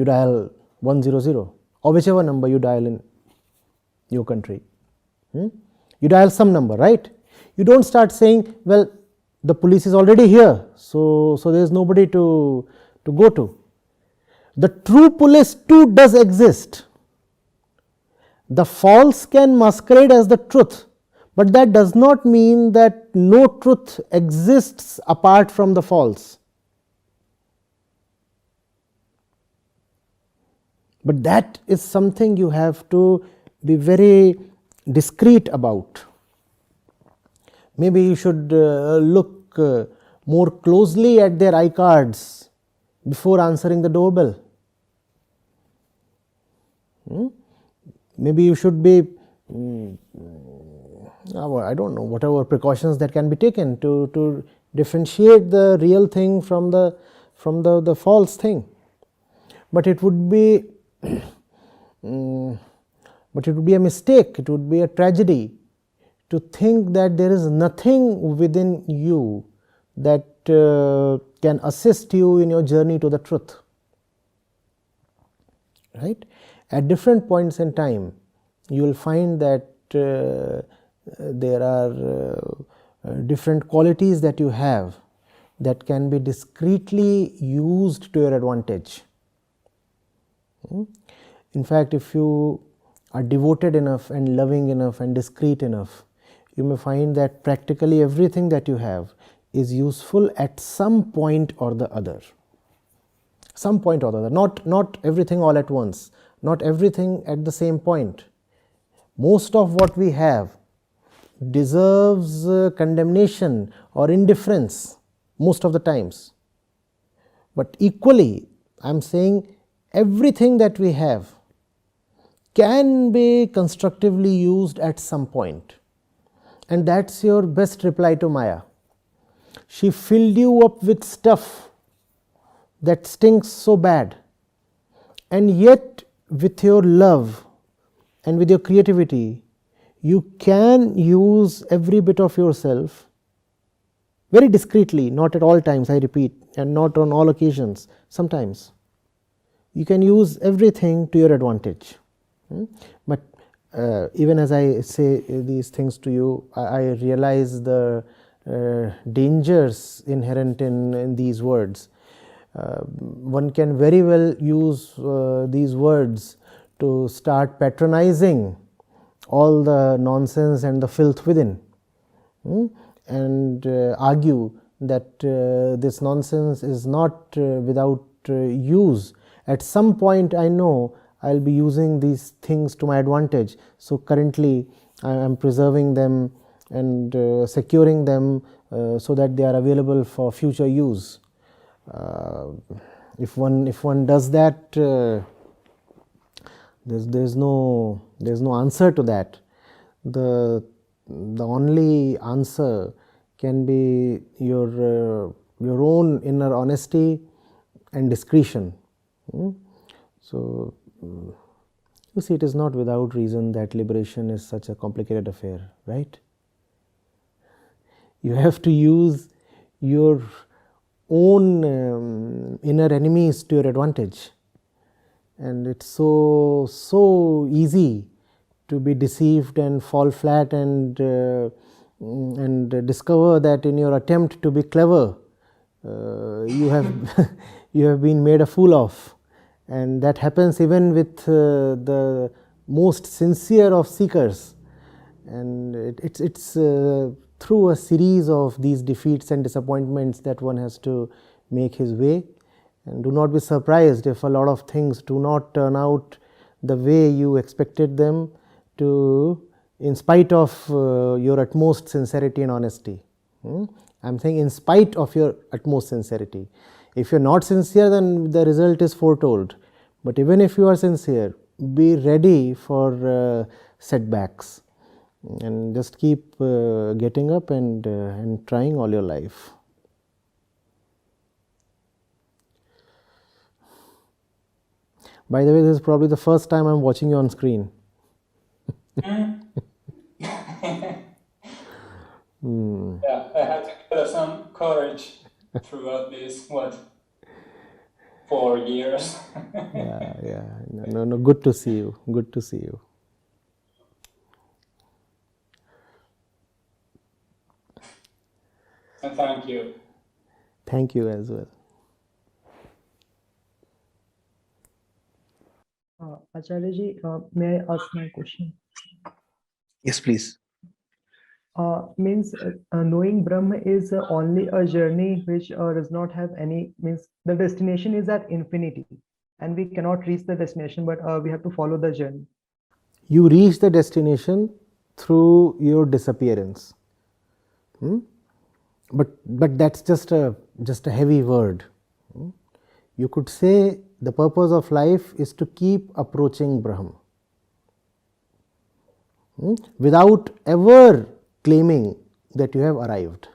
dial 100 or whichever number you dial in your country. You dial some number, right? You don't start saying, well, the police is already here, so there is nobody to go to. The true police too does exist. The false can masquerade as the truth, but that does not mean that no truth exists apart from the false. But that is something you have to be very discreet about. Maybe you should look more closely at their iCards before answering the doorbell. Maybe you should be, I don't know, whatever precautions that can be taken to differentiate the real thing from the false thing. But it would be a mistake, it would be a tragedy to think that there is nothing within you that can assist you in your journey to the truth. Right? At different points in time, you will find that there are different qualities that you have that can be discreetly used to your advantage. In fact, if you are devoted enough and loving enough and discreet enough, you may find that practically everything that you have is useful at some point or the other. Some point or the other, not everything all at once, not everything at the same point. Most of what we have deserves condemnation or indifference most of the times. But equally, I am saying everything that we have can be constructively used at some point. And that's your best reply to Maya. She filled you up with stuff that stinks so bad, and yet with your love and with your creativity, you can use every bit of yourself very discreetly, not at all times, I repeat, and not on all occasions, sometimes. You can use everything to your advantage. But even as I say these things to you, I realize the dangers inherent in these words. One can very well use these words to start patronizing all the nonsense and the filth within, and argue that this nonsense is not without use. At some point, I know I will be using these things to my advantage. So currently, I am preserving them and securing them so that they are available for future use. If one does that, there's no answer to that. The only answer can be your own inner honesty and discretion. So you see, it is not without reason that liberation is such a complicated affair, right? You have to use your own inner enemies to your advantage. And it's so easy to be deceived and fall flat and discover that in your attempt to be clever, you have you have been made a fool of. And that happens even with the most sincere of seekers. And it's through a series of these defeats and disappointments that one has to make his way. And do not be surprised if a lot of things do not turn out the way you expected them to, in spite of your utmost sincerity and honesty. I'm saying in spite of your utmost sincerity. If you're not sincere, then the result is foretold. But even if you are sincere, be ready for setbacks, and just keep getting up and trying all your life. By the way, this is probably the first time I'm watching you on screen. Yeah, I had to gather some courage throughout these 4 years. Yeah. No. Good to see you. Good to see you. And thank you. Thank you as well. Acharya ji, may I ask my question? Yes, please. Means knowing Brahma is only a journey which does not have any, means the destination is at infinity and we cannot reach the destination, but we have to follow the journey. You reach the destination through your disappearance. But that's just a heavy word. You could say the purpose of life is to keep approaching Brahma without ever claiming that you have arrived.